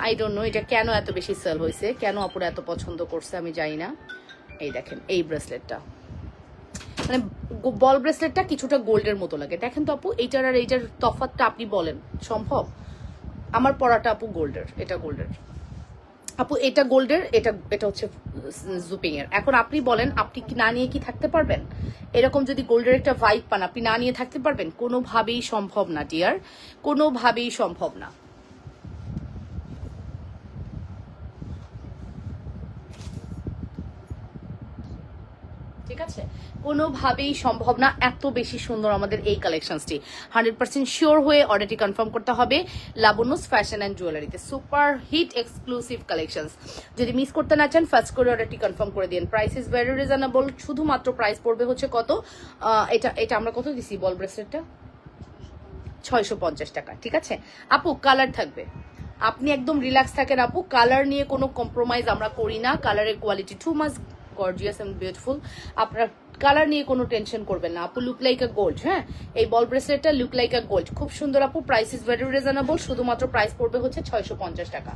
আই ডোন্ট নো এটা কেন এত বেশি সেল হয়েছে, কেন আপুরা এত পছন্দ করছে আমি জানি না। এই দেখেন এই ব্রেসলেটটা, মানে বল ব্রেসলেটটা কিছুটা গোল্ডের মতো লাগে। দেখেন তো আপু, এইটার আর এইটার তফাৎটা আপনি বলেন সম্ভব? আমার পরাটা আপু গোল্ডের, এটা গোল্ডের আপু, এটা গোল্ডের, এটা হচ্ছে জুপিং এর। এখন আপনি বলেন, আপনি কি না নিয়ে কি থাকতে পারবেন? এরকম যদি গোল্ডের একটা ভাইব পান, আপনি না নিয়ে থাকতে পারবেন? কোনোভাবেই সম্ভব না ডিয়ার, কোনোভাবেই সম্ভব না। ঠিক আছে, কোনোভাবেই সম্ভব না। এত বেশি সুন্দর আমাদের এই কালেকশনসটি। 100% শিওর হয়ে অর্ডারটি কনফার্ম করতে হবে লাবণ্যস ফ্যাশন অ্যান্ড জুয়েলারিতে। সুপার হিট এক্সক্লুসিভ কালেকশনস, যদি মিস করতে না চান ফার্স্ট করে অর্ডারটি কনফার্ম করে দিন। প্রাইস ইজ ভেরি রিজনেবল, শুধুমাত্র প্রাইস পড়বে হচ্ছে কত, এটা আমরা কত দিছি বল ব্রেসলেটটা? 650 টাকা, ঠিক আছে আপু? কালার থাকবে, আপনি একদম রিল্যাক্স থাকেন আপু, কালার নিয়ে কোনো কম্প্রোমাইজ আমরা করি না। কালারের quality too much gorgeous and beautiful, আপনার কালার নিয়ে কোনো টেনশন করবেন না আপু। লুক লাইক আ গোল্ড, হ্যাঁ এই বল ব্রেসলেটটা লুক লাইক আ গোল্ড, খুব সুন্দর আপু। প্রাইস ইজ ভেরি রিজনেবল, শুধুমাত্র প্রাইস পড়বে হচ্ছে 650 টাকা,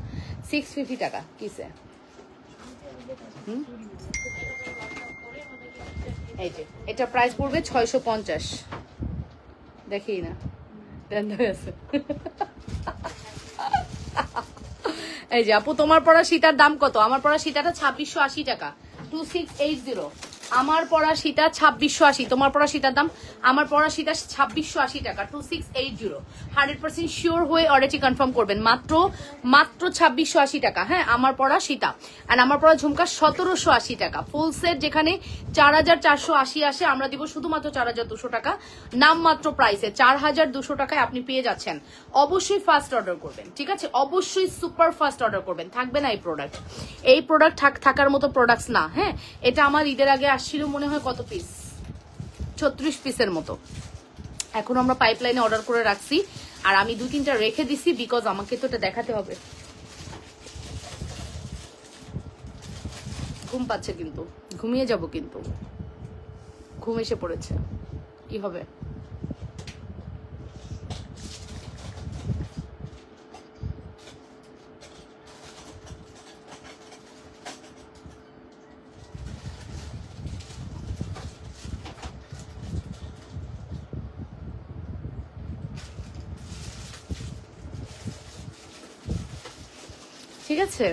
650 টাকা। কিসে এই যে এটা প্রাইস পড়বে 650, দেখি না এই যে আপু, তোমার পরা সীতার দাম কত? আমার পরা সীতাটা 2680 টাকা, 2680। আমার পরা সীতা 2680, তোমার পরা সীতার দাম, আমার পরা সীতা 2680 টাকা, 2680। 100% শিওর হয়ে অর্ডারটি কনফার্ম করবেন। মাত্র 2680 টাকা। হ্যাঁ, আমার পরা সীতা এন্ড আমার পরা ঝুমকা 1780 টাকা। ফুল সেট যেখানে 4480 আসে, আমরা দিব শুধুমাত্র 4200 টাকা নাম মাত্র প্রাইসে। 4200 টাকায় আপনি পেয়ে যাচ্ছেন। অবশ্যই ফাস্ট অর্ডার করবেন, ঠিক আছে? অবশ্যই সুপার ফাস্ট অর্ডার করবেন, থাকবে না এই প্রোডাক্ট। এই প্রোডাক্ট থাকার মতো প্রোডাক্টস না। হ্যাঁ, এটা আমার ঈদের আগে আসছিল মনে হয় কত পিস, 36 পিসের মতো। এখন আমরা পাইপলাইনে অর্ডার করে রাখছি, আর আমি 2-3টা রেখে দিছি, বিকজ আমাকে তো এটা দেখাতে হবে। ঘুম পাচ্ছে কিন্তু, ঘুমিয়ে যাব কিন্তু, ঘুম এসে পড়েছে, কি হবে? ঠিক আছে,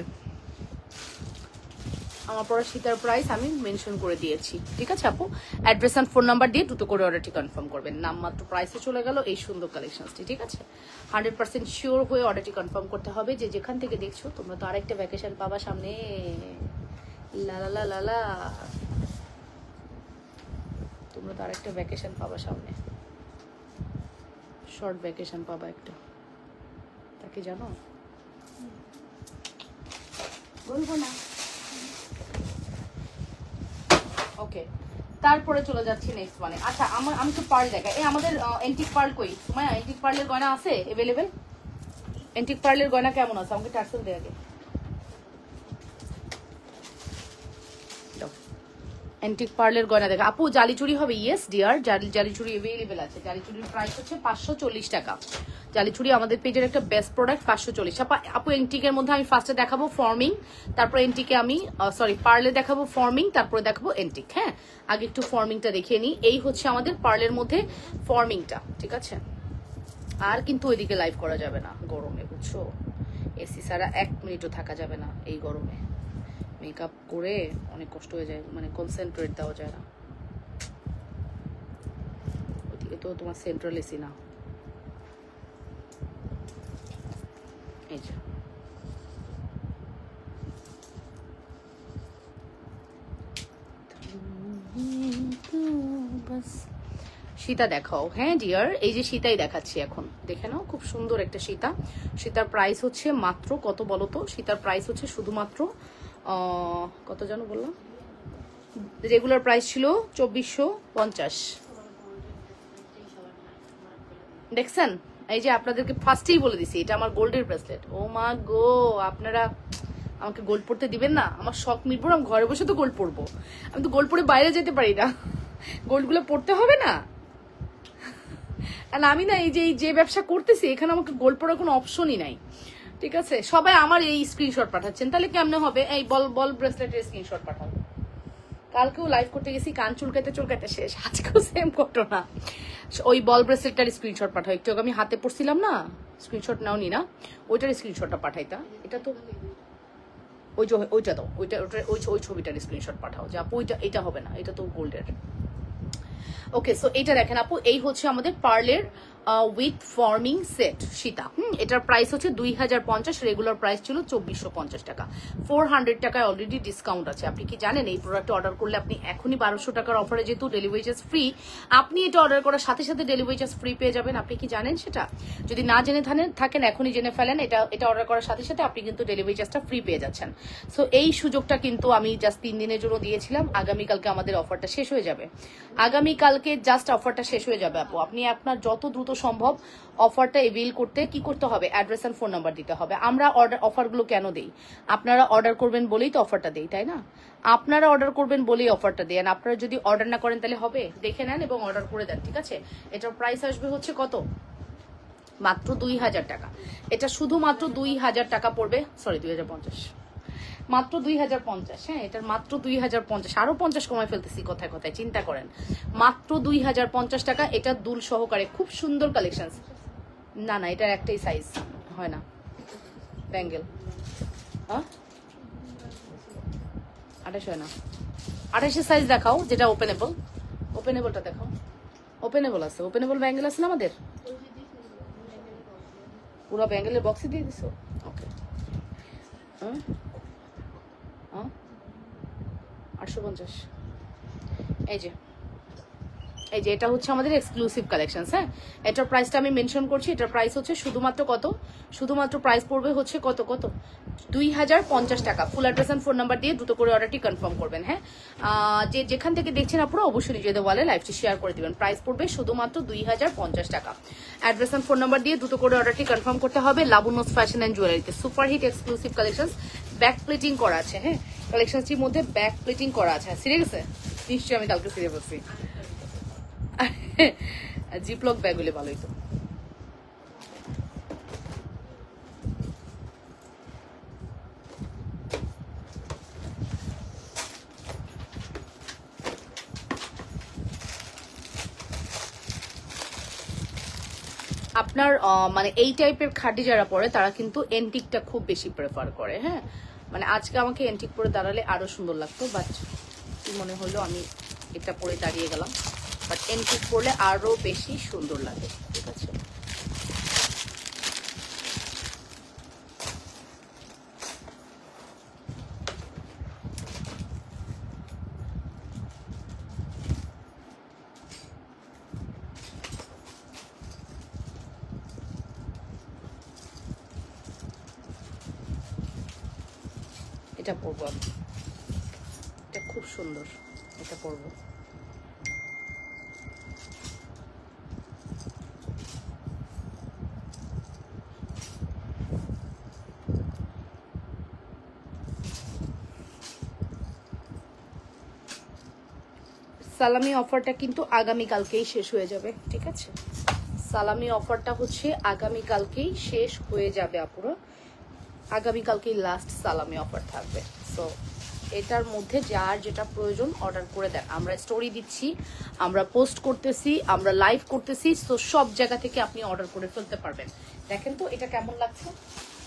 আমার পরে সীতার প্রাইস আমি মেনশন করে দিয়েছি, ঠিক আছে আপু? অ্যাড্রেস অ্যান্ড ফোন নাম্বার দিয়ে দ্রুত করে অর্ডারটি কনফার্ম করবেন। নামমাত্র প্রাইসে চলে গেল এই সুন্দর কালেকশনসটি, ঠিক আছে? 100% শিওর হয়ে অর্ডারটি কনফার্ম করতে হবে। যে যেখান থেকে দেখছো, তোমরা তো আরেকটা ভ্যাকেশন পাবা সামনে, লালা লালা, তোমরা তো আরেকটা ভ্যাকেশন পাবা সামনে, শর্ট ভ্যাকেশন পাবা একটা, তাকে জানো বলবো না। ওকে, তারপরে চলে যাচ্ছি নেক্সট মানে। আচ্ছা আমি তো পার্ল দেখাই। এই আমাদের এন্টিক পার্ল কই সুমাইয়া? এন্টিক পার্লের গয়না আছে अवेलेबल? এন্টিক পার্লের গয়না কেমন আছে আমাকে টার্সেল দে আগে। এন্টিক পার্লের গয়না দেখা আপু। জালি চুড়ি হবে? ইয়েস ডিয়ার, জালি চুড়ি अवेलेबल আছে। জালি চুড়ির প্রাইস হচ্ছে 540 টাকা। জালি চুড়ি আমাদের পেজের একটা বেস্ট প্রোডাক্ট, 540। আপু এন্টিকের মধ্যে আমি ফার্স্টে দেখাবো ফর্মিং, তারপর এন্টিকে আমি পার্লে দেখাবো ফর্মিং, তারপরে দেখাবো এন্টিক। হ্যাঁ, আগে একটু ফর্মিংটা দেখিয়ে নিই। এই হচ্ছে আমাদের পার্লের মধ্যে ফর্মিংটা, ঠিক আছে? আর কিন্তু ওইদিকে লাইভ করা যাবে না গরমে, বুঝছো? এসি ছাড়া 1 মিনিটও থাকা যাবে না এই গরমে। মেকআপ করে অনেক কষ্ট হয়ে যায়, মানে কনসেন্ট্রেট দেওয়া যায় না। ওইদিকে তো তোমার সেন্ট্রাল এসি না। এই যে সীতা দেখাও। হ্যাঁ ডিয়ার, এই যে সীতাই দেখাচ্ছি এখন, দেখে নাও, খুব সুন্দর একটা সীতা। সীতার প্রাইস হচ্ছে মাত্র কত বলো তো? সীতার প্রাইস হচ্ছে শুধুমাত্র কত জানো বললাম? রেগুলার প্রাইস ছিল 2450। দেখছেন? এই যে আপনাদেরকে ফার্স্টেই বলে দিছি, এটা আমার গোল্ডের ব্রেসলেট। ও মা গো, আপনারা আমাকে গোল্ড পরতে দিবেন না? আমার শখ মিটবো, আমি ঘরে বসে তো গোল্ড পরবো। আমি তো গোল্ড পরে বাইরে যেতে পারি না, গোল্ডগুলো পরতে হবে না? আর আমি না এই যে ব্যবসা করতেছি, এখানে আমাকে গোল্ড পরার কোনো অপশনই নাই, ঠিক আছে? সবাই আমার এই স্ক্রিনশট পাঠাচ্ছেন, তাহলে কেমনে হবে? এই বল ব্রেসলেটের স্ক্রিনশট পাঠাও। কালকেও লাইভ করতে গেছি, কান চুলকাতে শেষ। আজকেও সেম ঘটনা। ওই বল ব্রেসলেটটার স্ক্রিনশট পাঠাও। একটু আমি হাতে পড়ছিলাম না, স্ক্রিনশট নাও নি না, ওইটার স্ক্রিনশটটা পাঠাইতা। এটা তো ওইটা দাও, ওই ছবিটার স্ক্রিনশট পাঠাও যে আপু এটা হবে না, এটা তো গোল্ডের। ওকে, সো এটা দেখেন আপু, এই হচ্ছে আমাদের পার্লের উইথ ফর্মিং সেট সীতা। এটার প্রাইস হচ্ছে 2050, রেগুলার প্রাইস ছিল 2450 টাকা। 400 টাকায় অলরেডি ডিসকাউন্ট আছে। আপনি কি জানেন এই প্রোডাক্ট অর্ডার করলে আপনি এখনই 1200 টাকার অফারে, যেহেতু ডেলিভারি চার্জ ফ্রি, আপনি এটা অর্ডার করার সাথে সাথে ডেলিভারি চার্জ ফ্রি পেয়ে যাবেন। আপনি কি জানেন সেটা? যদি না জেনে থাকেন এখনই জেনে ফেলেন। এটা অর্ডার করার সাথে সাথে আপনি কিন্তু ডেলিভারি চার্জটা ফ্রি পেয়ে যাচ্ছেন। সো এই সুযোগটা কিন্তু আমি জাস্ট 3 দিনের জন্য দিয়েছিলাম। আগামীকালকে আমাদের অফারটা শেষ হয়ে যাবে। আগামীকালকে জাস্ট অফারটা শেষ হয়ে যাবে আপু। আপনি আপনার যত দ্রুত সম্ভব অফারটা এভিল করতে কি করতে হবে? অ্যাড্রেস এন্ড ফোন নাম্বার দিতে হবে। আমরা অফারগুলো কেন দেই? আপনারা অর্ডার করবেন বলেই তো অফারটা দেই, তাই না? আপনারা অর্ডার করবেন বলেই অফারটা দেন। আপনারা যদি অর্ডার না করেন তাহলে হবে? দেখে নেন এবং অর্ডার করে দেন, ঠিক আছে? এটার প্রাইস আসবে হচ্ছে কত? মাত্র 2000 টাকা। এটা শুধুমাত্র 2000 টাকা পড়বে। সরি, 2050, মাত্র 2050। হ্যাঁ, এটার মাত্র 2050, আরো 50 কমায় ফেলতেছি কথায় কথায়, চিন্তা করেন। মাত্র 2050 টাকা। এটা দুল সহকারে খুব সুন্দর কালেকশন। না এটার একটাই সাইজ হয় না, ব্যাঙ্গেল। 28 হয় না, 28 সাইজ দেখাও, যেটা ওপেনেবলটা দেখাও। ওপেনেবল আছে, ওপেনেবল ব্যাঙ্গেল আছে না আমাদের? পুরো ব্যাঙ্গেলের বক্সে দিয়ে দিছো? ওকে, 850। এই যে এটা হচ্ছে আমাদের এক্সক্লুসিভ কালেকশন। হ্যাঁ, এটার প্রাইসটা আমি মেনশন করছি। এটার প্রাইস হচ্ছে শুধুমাত্র কত? শুধুমাত্র প্রাইস পড়বে হচ্ছে কত 2050 টাকা। Full address and phone number দিয়ে দ্রুত করে অর্ডারটি কনফার্ম করবেন। হ্যাঁ, যেখান থেকে দেখছেন আপনারা অবশ্যই নিজেদের ওয়ালে লাইভটি শেয়ার করে দিবেন। প্রাইস পড়বে শুধুমাত্র 2050 টাকা। অ্যাড্রেস এন্ড ফোন নাম্বার দিয়ে দ্রুত করে অর্ডারটি কনফার্ম করতে হবে। লাবণ্যস ফ্যাশন এন্ড জুয়েলারিতে super hit exclusive collection, back plating করা আছে। হ্যাঁ, কালেকশনটির মধ্যে ব্যাক প্লেটিং করা আছে। সিরিয়াস আছে নিশ্চয়ই, আমি কালকে ফিরে বলছি। জিপলক ব্যাগ হলে ভালোই তো। আপনার মানে এই টাইপের খাঁটি যারা পরে তারা কিন্তু এন্টিকটা খুব বেশি প্রেফার করে। হ্যাঁ, মানে আজকে আমাকে এন্টিক পরে দাঁড়ালে আরো সুন্দর লাগতো, বাট কি মনে হলো আমি এটা পরে দাঁড়িয়ে গেলাম। বাট এন্টিক পরলে আরো বেশি সুন্দর লাগে, ঠিক আছে। এটা পরবো আমি, এটা খুব সুন্দর, এটা পরবো। সালামি অফারটা কিন্তু আগামীকালকেই শেষ হয়ে যাবে, ঠিক আছে। সালামি অফারটা হচ্ছে আগামীকালকেই শেষ হয়ে যাবে আপুরা, আগামীকালকেই লাস্ট সালামি অফার থাকবে। সো এটার মধ্যে যার যেটা প্রয়োজন অর্ডার করে দেন। আমরা স্টোরি দিচ্ছি, আমরা পোস্ট করতেছি, আমরা লাইভ করতেছি, তো সব জায়গা থেকে আপনি অর্ডার করে ফেলতে পারবেন। দেখেন তো এটা কেমন লাগছে,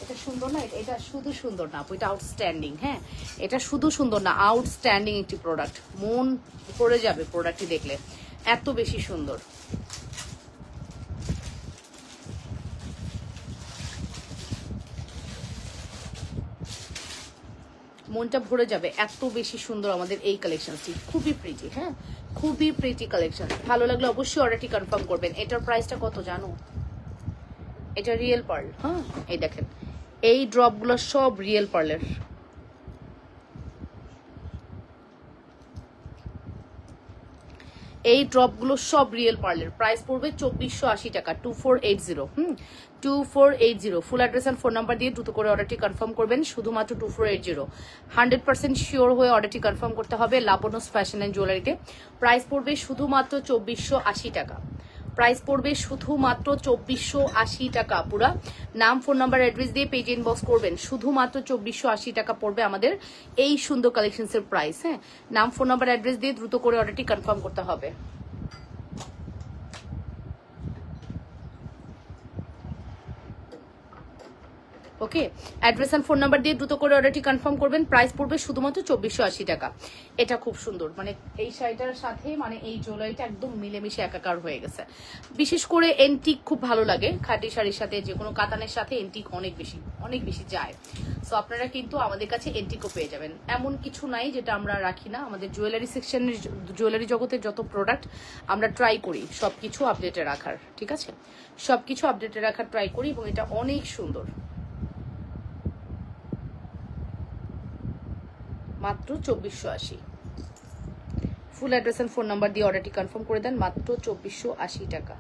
এটা সুন্দর না? এটা শুধু সুন্দর না আপু, এটা আউটস্ট্যান্ডিং। হ্যাঁ, এটা শুধু সুন্দর না, আউটস্ট্যান্ডিং একটি প্রোডাক্ট, মন পড়ে যাবে প্রোডাক্টটি দেখলে, এত বেশি সুন্দর। মনটা ভরে যাবে, এত বেশি সুন্দর আমাদের এই কালেকশনটি, খুবই প্রিটি। হ্যাঁ, খুবই প্রিটি কালেকশন। ভালো লাগলে অবশ্যই অর্ডারটি কনফার্ম করবেন। এটার প্রাইসটা কত জানো? এটা রিয়েল পার্ল। হ্যাঁ, এই দেখেন এই ড্রপগুলো সব রিয়েল পার্লের। এই ড্রপগুলো সব রিয়েল পার্লের। প্রাইস পড়বে 2480 টাকা, 2480। 2480। Full address and phone number দিয়ে দ্রুত করে অর্ডারটি কনফার্ম করবেন, শুধুমাত্র 2480। 100% শিওর হয়ে অর্ডারটি কনফার্ম করতে হবে লাবণ্যস ফ্যাশন অ্যান্ড জুয়েলারিতে। প্রাইস পড়বে শুধুমাত্র 2480 টাকা, প্রাইস পড়বে শুধুমাত্র 2480 টাকা। পুরা নাম, ফোন নাম্বার, অ্যাড্রেস দিয়ে পেজ ইনবক্স করবেন, শুধুমাত্র 2480 টাকা পড়বে আমাদের এই সুন্দর কালেকশনসের প্রাইস। হ্যাঁ, নাম, ফোন নাম্বার, অ্যাড্রেস দিয়ে দ্রুত করে অর্ডারটি কনফার্ম করতে হবে। ওকে, অ্যাড্রেস এন্ড ফোন নাম্বার দিয়ে দ্রুত করে অর্ডারটি কনফার্ম করবেন। প্রাইস পড়বে শুধুমাত্র 2480 টাকা। এটা খুব সুন্দর, মানে এই শাড়িটার সাথে মানে এই জুয়েলারিটা একদম মিলেমিশে একাকার হয়ে গেছে। বিশেষ করে এন্টিক খুব ভালো লাগে, খাঁটি শাড়ির সাথে যে কোনো কাতানের সাথে এন্টিক অনেক বেশি যায়। সো আপনারা কিন্তু আমাদের কাছে এন্টিকও পেয়ে যাবেন। এমন কিছু নাই যেটা আমরা রাখি না। আমাদের জুয়েলারি সেকশনের, জুয়েলারি জগতের যত প্রোডাক্ট আমরা ট্রাই করি সবকিছু আপডেটে রাখার, ঠিক আছে। সবকিছু আপডেটে রাখার ট্রাই করি, এবং এটা অনেক সুন্দর। মাত্র 2480। Full address and phone number দিয়ে অর্ডারটি কনফার্ম করে দেন, মাত্র 2480 টাকা।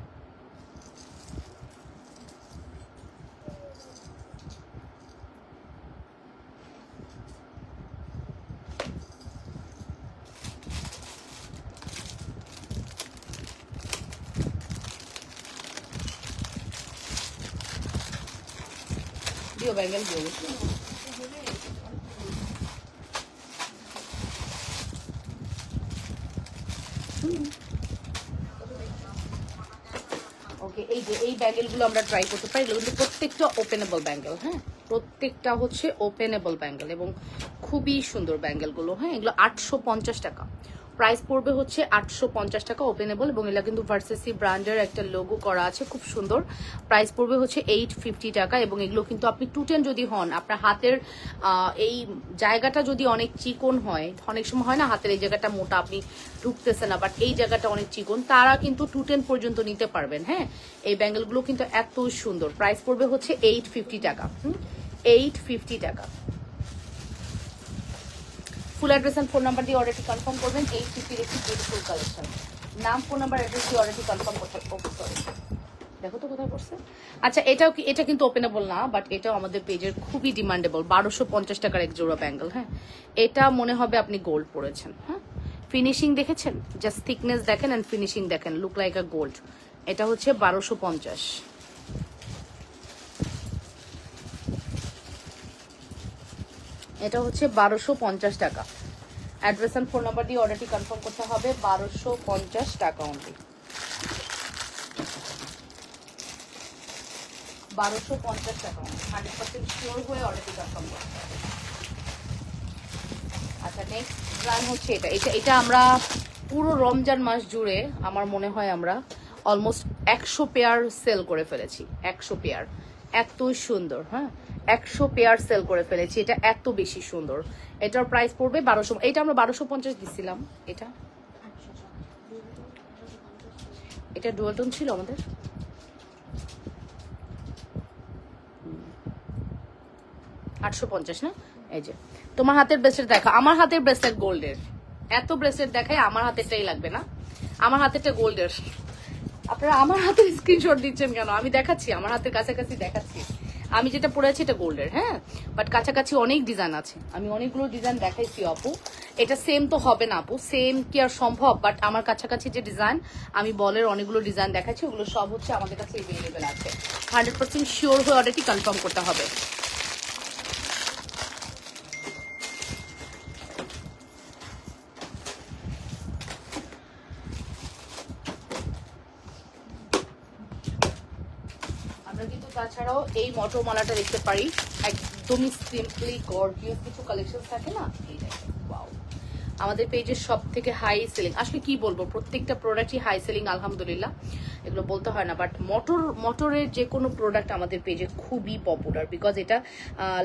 দিও ব্যাঙ্গেল দিও। ওকে, এই যে এই ব্যাঙ্গেলগুলো আমরা ট্রাই করতে পারি, এগুলো কিন্তু প্রত্যেকটা ওপেনেবল ব্যাঙ্গেল। হ্যাঁ, প্রত্যেকটা হচ্ছে ওপেনেবল ব্যাঙ্গেল এবং খুবই সুন্দর ব্যাঙ্গেলগুলো। হ্যাঁ, এগুলো 850 টাকা। প্রাইস পড়বে হচ্ছে 850 টাকা ওপেনেবল, এবং এগুলো কিন্তু ভার্সেসি ব্র্যান্ডের একটা লোগো করা আছে, খুব সুন্দর। প্রাইস পড়বে হচ্ছে 850 টাকা, এবং এগুলো কিন্তু আপনি 210 যদি হন, আপনার হাতের এই জায়গাটা যদি অনেক চিকন হয়, অনেক সময় হয় না হাতের এই জায়গাটা মোটা, আপনি ঢুকতেছে না, বাট এই জায়গাটা অনেক চিকন, তারা কিন্তু 210 পর্যন্ত নিতে পারবেন। হ্যাঁ, এই ব্যাঙ্গেলগুলো কিন্তু এত সুন্দর। প্রাইস পড়বে হচ্ছে 850 টাকা। 850 টাকা। Full address and phone number দিয়ে অর্ডারটি কনফার্ম করবেন। 850 একটি বিউটিফুল কালেকশন। নাম, ফোন নাম্বার, অ্যাড্রেস দিয়ে অর্ডারটি কনফার্ম করতে হবে। সরি, দেখো তো কোথায় পড়ছে। আচ্ছা, এটা কিন্তু ওপেনেবল না, বাট এটাও আমাদের পেজের খুবই ডিমান্ডেবল। 1250 টাকার এক জোড়া ব্যাঙ্গেল। হ্যাঁ, এটা মনে হবে আপনি গোল্ড পরেছেন। হ্যাঁ, ফিনিশিং দেখেছেন, জাস্ট থিকনেস দেখেন এন্ড ফিনিশিং দেখেন, লুক লাইক আ গোল্ড। এটা হচ্ছে 1250। এটা হচ্ছে 1250 টাকা। অ্যাড্রেস এন্ড ফোন নাম্বার দিয়ে অর্ডারটি কনফার্ম করতে হবে। 1250 টাকা অনলি। 1250 টাকা। 100% শিওর হয়ে অর্ডারটি কনফার্ম করতে হবে। আচ্ছা নেক্সট ডিজাইন হচ্ছে এটা এটা এটা আমরা পুরো রমজান মাস জুড়ে আমার মনে হয় আমরা অলমোস্ট 100 পেয়ার সেল করে ফেলেছি। 100 পেয়ার, এত সুন্দর। হ্যাঁ 100 পেয়ার সেল করে ফেলেছি, এটা এত বেশি সুন্দর। এটার প্রাইস পড়বে 1200। এটা আমরা 1250 দিছিলাম। এটা এটা ডুয়াল টোন ছিল আমাদের। $850 না? এই যে তোমার হাতের ব্রেসলেট দেখো, আমার হাতের ব্রেসলেট গোল্ডের। এত ব্রেসলেট দেখায় আমার হাতেরটাই লাগবে না? আমার হাতেরটা গোল্ডের। আপনারা আমার হাতের স্ক্রিনশট দিচ্ছেন কেন? আমি দেখাচ্ছি, আমার হাতের কাছাকাছি দেখাচ্ছি। আমি যেটা পরে আছি এটা গোল্ডের। হ্যাঁ বাট কাছাকাছি অনেক ডিজাইন আছে, আমি অনেকগুলো ডিজাইন দেখাইছি আপু। এটা সেম তো হবে না আপু, সেম কি আর সম্ভব? বাট আমার কাছাকাছি যে ডিজাইন আমি বলের অনেকগুলো ডিজাইন দেখাচ্ছি, ওগুলো সব হচ্ছে আমাদের কাছে এভেলেবেল আছে। 100% শিওর হয়ে অর্ডারটি কনফার্ম করতে হবে। কিন্তু তাছাড়াও এই মটর মালাটা দেখতে পারি, একদমই সিম্পলি গর্জিয়াস কিছু কালেকশন থাকে না, এই দেখেন ওয়াও। আমাদের পেজের সব থেকে হাই সেলিং, আসলে কি বলবো, প্রত্যেকটা প্রোডাক্টই হাই সেলিং আলহামদুলিল্লাহ, এগুলো বলতে হয় না। বাট মোটরের যে কোনো প্রোডাক্ট আমাদের পেজে খুবই পপুলার, বিকজ এটা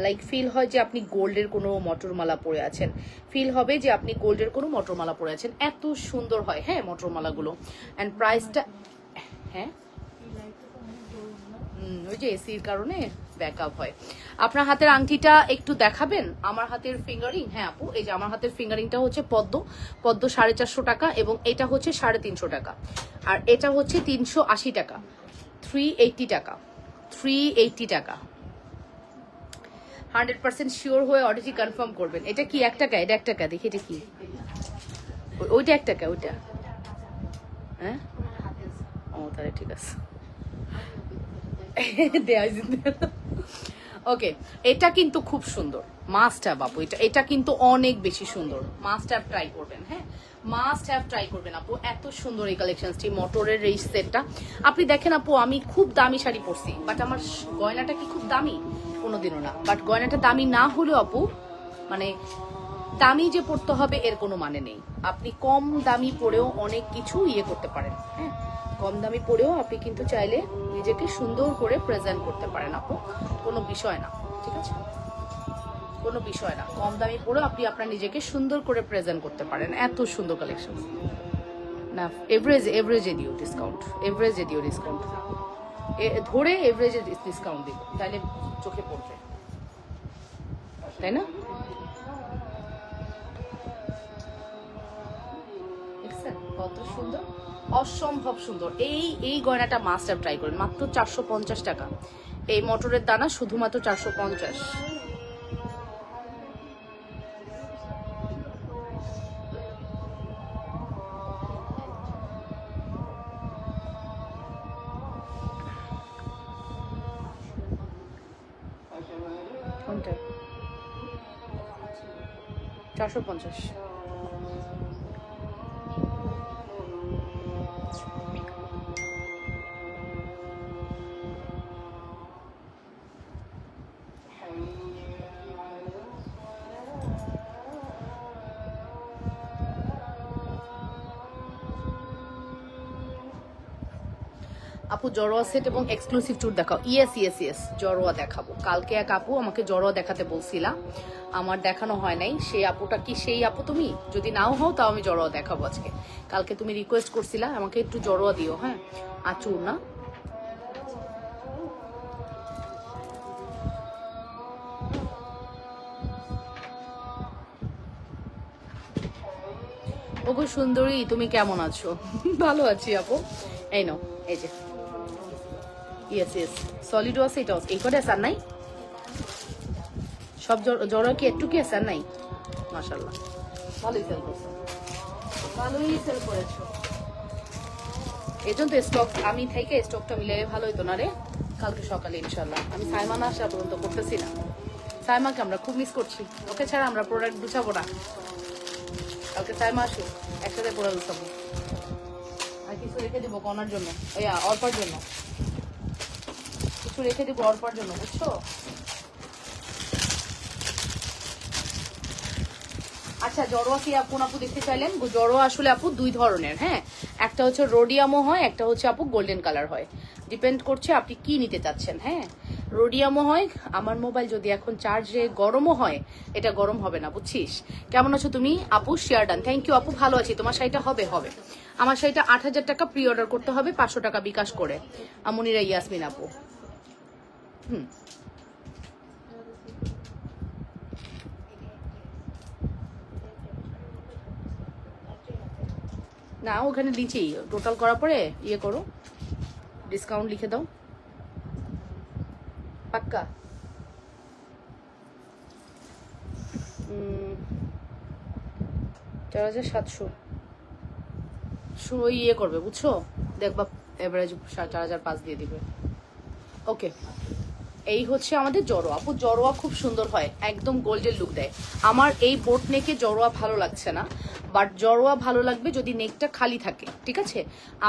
লাইক ফিল হয় যে আপনি গোল্ডের কোনো মটরমালা পরে আছেন, ফিল হবে যে আপনি গোল্ডের কোনো মটরমালা পরে আছেন, এত সুন্দর হয়। হ্যাঁ মটরমালাগুলো অ্যান্ড প্রাইসটা, হ্যাঁ ওই যে এসির কারণে ব্যাকআপ হয়। আপনার হাতের আংটিটা একটু দেখাবেন? আমার হাতের ফিঙ্গারিং, হ্যাঁ আপু এই যে আমার হাতের ফিঙ্গারিংটা হচ্ছে পদ্ম 450 টাকা, এবং এটা হচ্ছে 350 টাকা, আর এটা হচ্ছে 380 টাকা, 380 টাকা, 380 টাকা। 100% শিওর হয়ে অর্ডারটি কনফার্ম করবেন। এটা কি 1 টাকা? এটা 1 টাকা, দেখি এটা কি, ওইটা 1 টাকা, ওইটা হ্যাঁ ও তাহলে ঠিক আছে। ওকে এটা কিন্তু খুব সুন্দর, মাস্ট হ্যাভ আপু, এটা কিন্তু অনেক বেশি সুন্দর, মাস্ট হ্যাভ ট্রাই করবেন। হ্যাঁ মাস্ট হ্যাভ ট্রাই করবেন আপু, এত সুন্দর এই কালেকশনটি, মোটরের এই সেটটা। আপনি দেখেন আপু আমি খুব দামি শাড়ি পরছি, বাট আমার গয়নাটা কি খুব দামি? কোনোদিনও না। বাট গয়নাটা দামি না হলেও আপু, মানে দামি যে পড়তে হবে এর কোনো মানে নেই। আপনি কম দামি পরেও অনেক কিছু ইয়ে করতে পারেন। হ্যাঁ কম দামি পরেও আপনি কিন্তু চাইলে নিজেকে সুন্দর করে প্রেজেন্ট করতে পারেন আপু, কোনো বিষয় না, ঠিক আছে? কোনো বিষয় না, কম দামি পরেও আপনি আপনার নিজেকে সুন্দর করে প্রেজেন্ট করতে পারেন, এত সুন্দর কালেকশন। না এভারেজে দিও ডিসকাউন্ট, এভারেজে দিও ডিসকাউন্ট, ধরে এভারেজে ডিসকাউন্ট দিব, তাহলে চোখে পড়বে, তাই না? কত সুন্দর, অসম্ভব সুন্দর। এই গয়নাটা মাস্ট হ্যাভ ট্রাই করেন, মাত্র 450 টাকা। এই মটরের দানা শুধুমাত্র 450। কোনটা? 450। আপু জড়োয়া সেট এবং এক্সক্লুসিভ ট্যুর দেখাও। ইয়েস জড়োয়া দেখাবো কালকে। এক আপু আমাকে জড়োয়া দেখাতে বলছিলা, আমার দেখানো হয় নাই। সেই আপুটা কি সেই আপু তুমি? যদি নাও হও তাও আমি জড়োয়া দেখাবো আজকে। কালকে তুমি রিকোয়েস্ট করছিলা আমাকে একটু জড়োয়া দিও। হ্যাঁ আচুর না, ওগো সুন্দরী তুমি কেমন আছো? ভালো আছি আপু। এই নাও, এই যে ইয়েস সলিড আছে, এটা এই কটা আছে আর নাই, সব জড়ো কি একটু কি আছে আর নাই? মাশাআল্লাহ ভালোই সেল করছো, ভালোই সেল করেছো। এই জন্য তো স্টক আমি থেকে স্টকটা মিলে ভালো হইতো না রে। কালকে সকালে ইনশাল্লাহ, আমি সাইমা না আসা পর্যন্ত করতেছি না। সাইমাকে আমরা খুব মিস করছি, ওকে ছাড়া আমরা প্রোডাক্ট গুছাবো না। কালকে সাইমা আসো, একসাথে প্রোডাক্ট গুছাবো। আর কিছু রেখে দেবো কনার জন্য, অল্পার জন্য কিছু রেখে দেবো, অল্পার জন্য, বুঝছো? 8 আচ্ছা জড়োয়া কি কোন আপু দেখতে চাইলেন? জড়োয়া আসলে আপু দুই ধরনের, হ্যাঁ, একটা হচ্ছে রোডিয়ামও হয়, একটা হচ্ছে আপু গোল্ডেন কালার হয়, ডিপেন্ড করছে আপনি কি নিতে চাচ্ছেন। হ্যাঁ, রোডিয়ামও হয়। আমার মোবাইল যদি এখন চার্জে গরমও হয়, এটা গরম হবে না, বুঝছিস? কেমন আছো তুমি আপু? শেয়ার ডান, থ্যাংক ইউ আপু, ভালো আছি। তোমার শাড়িটা হবে? আমার শাড়িটা 8,000 টাকা প্রি অর্ডার করতে হবে, 500 টাকা বিকাশ করে। আমনিরা ইয়াসমিন আপু। না ওখানে নিচেই টোটাল করার পরে ইয়ে করো, ডিসকাউন্ট লিখে দাও, পাক্কা। 4,700 ইয়ে করবে, বুঝছো? দেখবা এভারেজ 4,500 দিয়ে দিবে। ওকে, এই হচ্ছে আমাদের জড়োয়া। আপু জড়োয়া খুব সুন্দর হয়, একদম গোল্ডের লুক দেয়। আমার এই বোট নেকে জড়োয়া ভালো লাগছে না, বাট জড়োয়া ভালো লাগবে যদি নেকটা খালি থাকে, ঠিক আছে?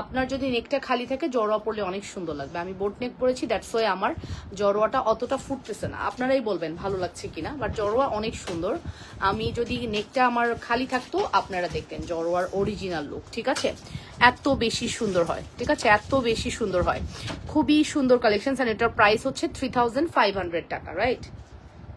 আপনার যদি নেকটা খালি থাকে জড়োয়া পরলে অনেক সুন্দর লাগবে। আমি বোট নেক পরেছি, দ্যাটস ওয়াই আমার জড়োয়াটা অতটা ফুটতেছে না। আপনারাই বলবেন ভালো লাগছে কিনা, বাট জড়োয়া অনেক সুন্দর। আমি যদি নেকটা আমার খালি থাকতো আপনারা দেখতেন জড়োয়ার অরিজিনাল লুক, ঠিক আছে? এত বেশি সুন্দর হয়, ঠিক আছে? এত বেশি সুন্দর হয়, খুবই সুন্দর কালেকশন। আর এটার প্রাইস হচ্ছে 3,500 টাকা, রাইট?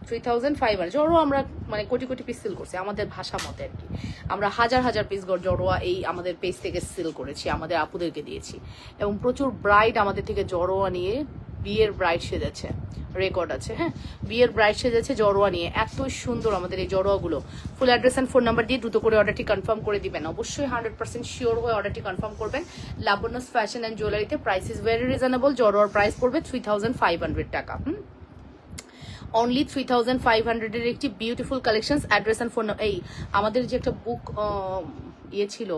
3,500। জড়োয়া আমরা মানে কোটি কোটি পিস সেল করছি আমাদের ভাষা মতে আর কি। আমরা হাজার হাজার পিস জড়োয়া এই আমাদের পেজ থেকে সেল করেছি, আমাদের আপুদেরকে দিয়েছি, এবং প্রচুর ব্রাইড আমাদের থেকে জড়োয়া নিয়ে বিয়ের ব্রাইড সেজেছে, রেকর্ড আছে। হ্যাঁ, বিয়ের ব্রাইড সেজেছে জড়োয়া নিয়ে। এত সুন্দর আমাদের এই জড়োয়াগুলো। Full address and phone number দিয়ে দ্রুত করে অর্ডারটি কনফার্ম করে দিবেন। অবশ্যই 100% শিওর হয়ে অর্ডারটি কনফার্ম করবেন। লাবণ্যস ফ্যাশন অ্যান্ড জুয়েলারিতে প্রাইস ইজ ভেরি রিজনেবল। জড়োয়ার প্রাইস পড়বে 3,500 টাকা। অনলি 3,500 এর একটি beautiful collection. Address and phone, এই আমাদের যে একটা বুক ইয়ে ছিল,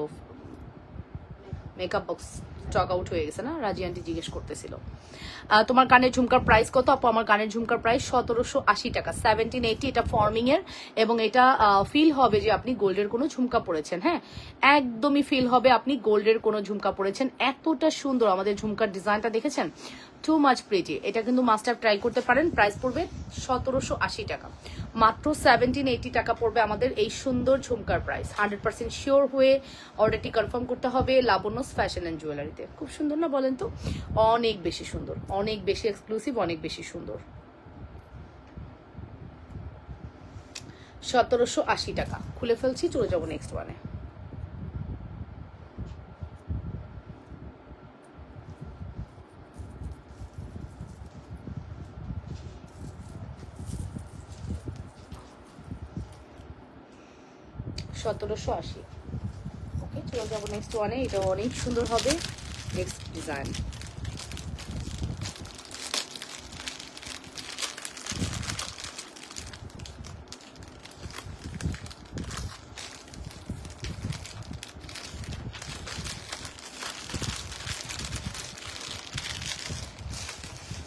মেকআপ বক্স স্টক আউট হয়ে গেছে না, রাজি আন্টি জিজ্ঞেস করতেছিল। তোমার কানের ঝুমকার প্রাইস কত আপু? আমার কানের ঝুমকার প্রাইস 1,780 টাকা, 1780। এটা ফর্মিং এর, এবং এটা ফিল হবে যে আপনি গোল্ডের কোনো ঝুমকা পরেছেন। হ্যাঁ, একদমই ফিল হবে আপনি গোল্ডের কোনো ঝুমকা পরেছেন। এতটা সুন্দর আমাদের ঝুমকার ডিজাইনটা, দেখেছেন? Too much pretty. এটা কিন্তু মাস্টার ট্রাই করতে পারেন। প্রাইস পড়বে 1,780 টাকা, মাত্র 1780 টাকা পড়বে আমাদের এই সুন্দর ঝুমকার প্রাইস। 100% শিওর হয়ে অর্ডারটি কনফার্ম করতে হবে লাবণ্যস ফ্যাশন অ্যান্ড জুয়েলারিতে। খুব সুন্দর না বলেন তো? অনেক বেশি সুন্দর, অনেক বেশি এক্সক্লুসিভ, অনেক বেশি সুন্দর। 1,780 টাকা খুলে ফেলছি, চলে যাবো নেক্সট ওয়ানে। $1,780। ওকে, চলে যাবো নেক্সট ওয়ানে। এটা অনেক সুন্দর হবে। নেক্সট ডিজাইন,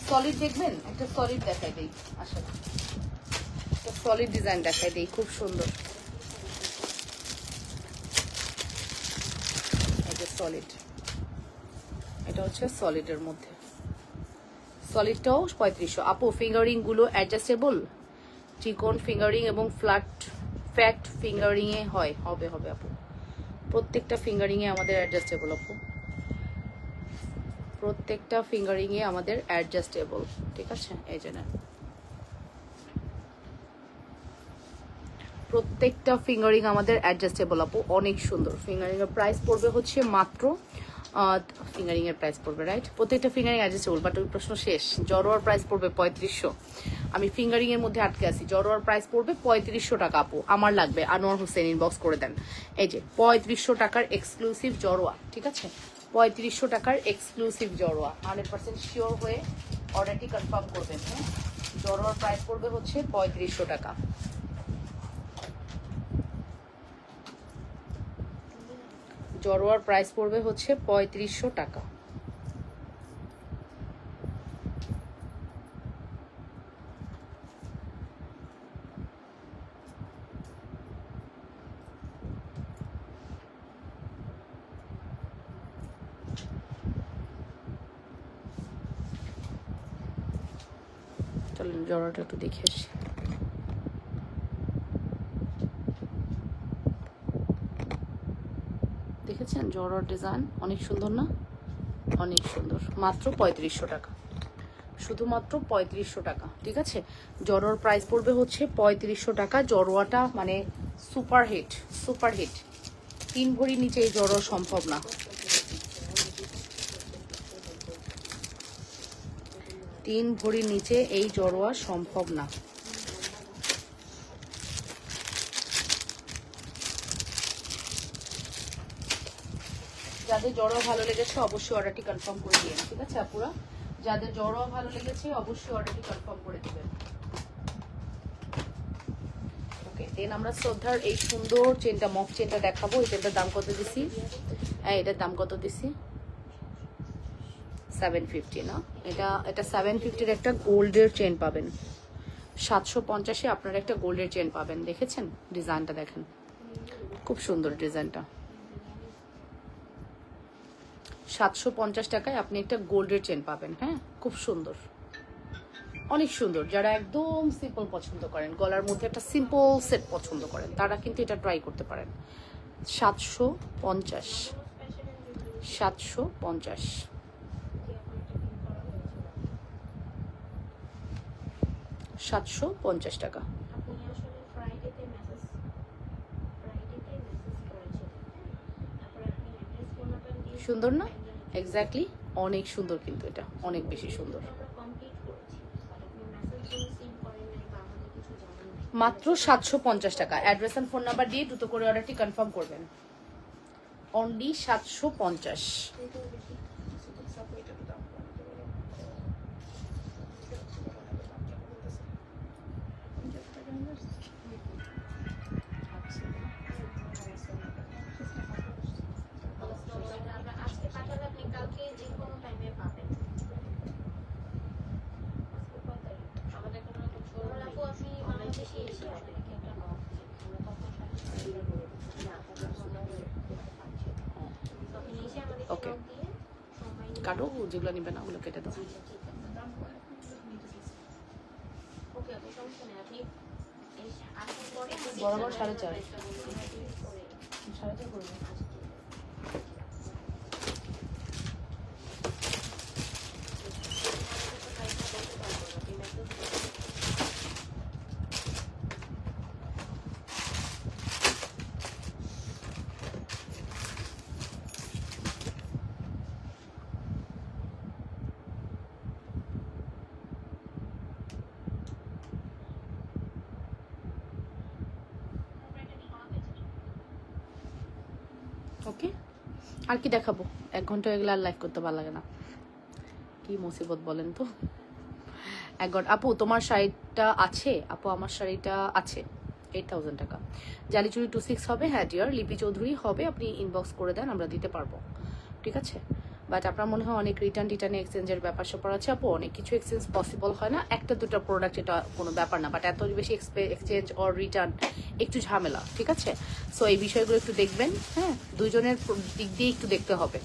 সলিড দেখবেন? একটা সলিড দেখাই দেই, আসলে একটা সলিড ডিজাইন দেখাই দেই, খুব সুন্দর। এটা সলিড, এটা হচ্ছে সলিডের মধ্যে। সলিডটাও 3500। আপু ফিঙ্গারিং গুলো অ্যাডজাস্টেবল? চিকন ফিঙ্গারিং এবং ফ্যাট ফিঙ্গারিং এ হবে আপু। প্রত্যেকটা ফিঙ্গারিং এ আমাদের অ্যাডজাস্টেবল আপু, প্রত্যেকটা ফিঙ্গারিং এ আমাদের অ্যাডজাস্টেবল, ঠিক আছে? এই যে না, প্রত্যেকটা ফিঙ্গারিং আমাদের অ্যাডজাস্টেবল আপু, অনেক সুন্দর। ফিঙ্গারিং এর প্রাইস পড়বে হচ্ছে মাত্র ফিঙ্গারিং এর প্রাইস পড়বে, রাইট? প্রত্যেকটা ফিঙ্গারিং অ্যাডজাস্টেবল, বাট ওই প্রশ্ন শেষ। জড়োয়ার প্রাইস পড়বে 3500। আমি ফিঙ্গারিং এর মধ্যে আটকে আছি। জড়োয়ার প্রাইস পড়বে 3500 টাকা আপু, আমার লাগবে। আনোয়ার হোসেন ইনবক্স করে দেন। এই যে 3500 টাকার এক্সক্লুসিভ জড়োয়া, ঠিক আছে? 3500 টাকার এক্সক্লুসিভ জড়োয়া। 100% শিওর হয়ে অর্ডারটি কনফার্ম করবেন। হ্যাঁ, জড়োয়ার প্রাইস পড়বে হচ্ছে 3500 টাকা। জড়োয়ার প্রাইস পড়বে হচ্ছে 3500 টাকা। চলুন জড়োয়াটা একটু দেখে আসি। দেখেছেন জড়োয়ার ডিজাইন অনেক সুন্দর না, অনেক সুন্দর। মাত্র 3500 টাকা, শুধুমাত্র 3500 টাকা। ঠিক আছে, জড়োয়ার প্রাইস পড়বে হচ্ছে 3500 টাকা। জড়োয়াটা মানে সুপার হিট, সুপার হিট। 3 ভরি নিচে এই জড়োয়া সম্ভব না। তিন ভরির নিচে এই জড়োয়া সম্ভব না। যাদের জড়োয়া ভালো লেগেছে অবশ্যই অর্ডারটি কনফার্ম করে দিন। ঠিক আছে আপুরা, যাদের জড়োয়া ভালো লেগেছে অবশ্যই অর্ডারটি কনফার্ম করে দিবেন। ওকে, দেন আমরা শ্রদ্ধার এই সুন্দর চেনটা, মক চেনটা দেখাবো। এই চেনটার দাম কত দিছি? হ্যাঁ, এটার দাম কত দিছি? 750 না, এটা 750-এর একটা গোল্ডের চেন পাবেন। 750-এ আপনারা একটা গোল্ডের চেন পাবেন। দেখেছেন ডিজাইনটা? দেখেন খুব সুন্দর ডিজাইনটা। 750 টাকায় আপনি একটা গোল্ডের চেন পাবেন। হ্যাঁ, খুব সুন্দর, অনেক সুন্দর। যারা একদম সিম্পল পছন্দ করেন, গলার মধ্যে একটা সিম্পল সেট পছন্দ করেন, তারা কিন্তু এটা ট্রাই করতে পারেন। 750, 750, 750 টাকা। সুন্দর না? এক্স্যাক্টলি, অনেক সুন্দর, কিন্তু এটা অনেক বেশি সুন্দর। মাত্র 750 টাকা। অ্যাড্রেস এন্ড ফোন নাম্বার দিয়ে দ্রুত করে অর্ডারটি কনফার্ম করবেন। অনলি 750। ওকে, কাটো, যেগুলো নিবে না ওগুলো কেটে দাও। বরাবর 4.5, 4.5 করবে। ওকে, আর কি দেখাবো? 1 ঘন্টা এগুলো আর লাইভ করতে ভালো লাগে না, কি মুসিবত বলেন তো। 1 ঘন্টা। আপু তোমার শাড়িটা আছে? আপু আমার শাড়িটা আছে, 8000 টাকা। জালিচুরি 26 হবে। হ্যাঁ ডিয়ার, লিপি চৌধুরী হবে। আপনি ইনবক্স করে দেন, আমরা দিতে পারবো। ঠিক আছে, বাট আপনার মনে হয় অনেক রিটার্ন এক্সচেঞ্জের ব্যাপার স্যাপার আছে আপু। অনেক কিছু এক্সচেঞ্জ পসিবল হয় না, একটা দুটো প্রোডাক্ট এটা কোনো ব্যাপার না, বাট এত বেশি এক্সচেঞ্জ অর রিটার্ন একটু ঝামেলা। ঠিক আছে, সো এই বিষয়গুলো একটু দেখবেন। হ্যাঁ, দুইজনের দিক দিয়ে একটু দেখতে হবে।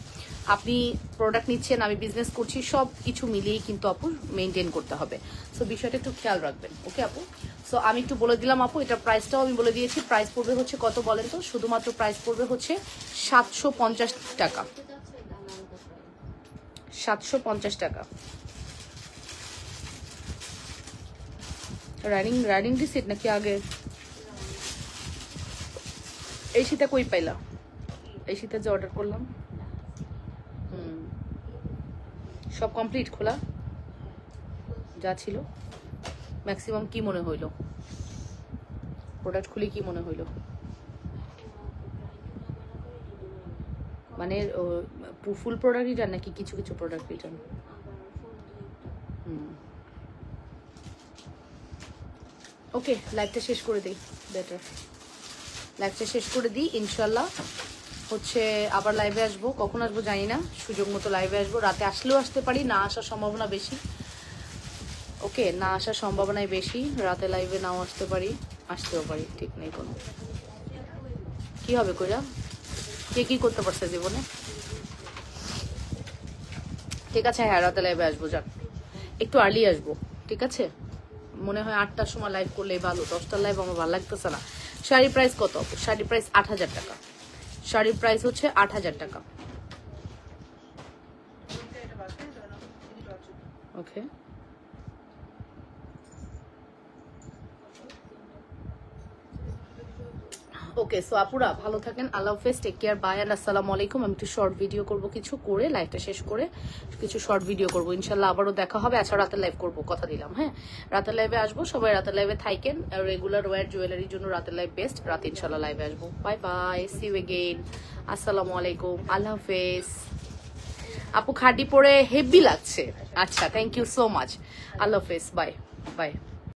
আপনি প্রোডাক্ট নিচ্ছেন, আমি বিজনেস করছি, সব কিছু মিলিয়েই কিন্তু আপু মেনটেন করতে হবে। সো বিষয়টা একটু খেয়াল রাখবেন। ওকে আপু, সো আমি একটু বলে দিলাম আপু, এটার প্রাইসটাও আমি বলে দিয়েছি। প্রাইস পড়বে হচ্ছে কত বলেন তো? শুধুমাত্র প্রাইস পড়বে হচ্ছে 750 টাকা। 750 টাকা। রানিং রিসিট নাকি আগে? এই শীতে কই পাইলা? এই শীতে যে অর্ডার করলাম সব কমপ্লিট, খোলা যা ছিল ম্যাক্সিমাম। কি মনে হইলো প্রোডাক্ট খুলে? কি মনে হইলো? মানে ফুল প্রোডাক্ট রিটার্ন নাকি কিছু কিছু প্রোডাক্ট রিটার্ন? ওকে, লাইভটা শেষ করে দিই, বেটার লাইভটা শেষ করে দিই। ইনশাল্লাহ হচ্ছে আবার লাইভে আসবো, কখন আসবো জানি না, সুযোগ মতো লাইভে আসবো। রাতে আসলেও আসতে পারি, না আসার সম্ভাবনা বেশি। ওকে, না আসার সম্ভাবনাই বেশি, রাতে লাইভে নাও আসতে পারি, আসতেও পারি, ঠিক নেই কোনো। কি হবে কইরা? কে কি করতে পারছে জীবনে? ঠিক আছে, হ্যাঁ রাতে লাইভে আসবো, যাক একটু আর্লি আসবো। ঠিক আছে, মনে হয় 8টার সময় লাইভ করলেই ভালো, 10টার লাইভ আমার ভালো লাগতেছে না। শাড়ির প্রাইস কত? শাড়ির প্রাইস 8000 টাকা। শাড়ির প্রাইস হচ্ছে ৮,০০০ টাকা। ওকে, ওকে। সো আপুরা ভালো থাকেন, আল্লাহ হাফেজ, টেক কেয়ার, বাই এন্ড আসসালামু আলাইকুম। আমি একটু শর্ট ভিডিও করব, কিছু করে লাইভটা শেষ করে কিছু শর্ট ভিডিও করব ইনশাল্লাহ। আবারও দেখা হবে। আচ্ছা, রাতের লাইভ করব, কথা দিলাম। হ্যাঁ, রাতের লাইভে আসবো, সবাই রাতের লাইভে থাকেন। রেগুলার ওয়্যার জুয়েলারির জন্য রাতের লাইভ বেস্ট। রাতে ইনশাল্লাহ লাইভে আসবো। Bye bye, see you again, আসসালামু আলাইকুম, আল্লাহ হাফেজ। আপু খাটি পরে হেভি লাগছে। আচ্ছা, থ্যাংক ইউ সো মাচ, আল্লাহ হাফেজ, বাই বাই।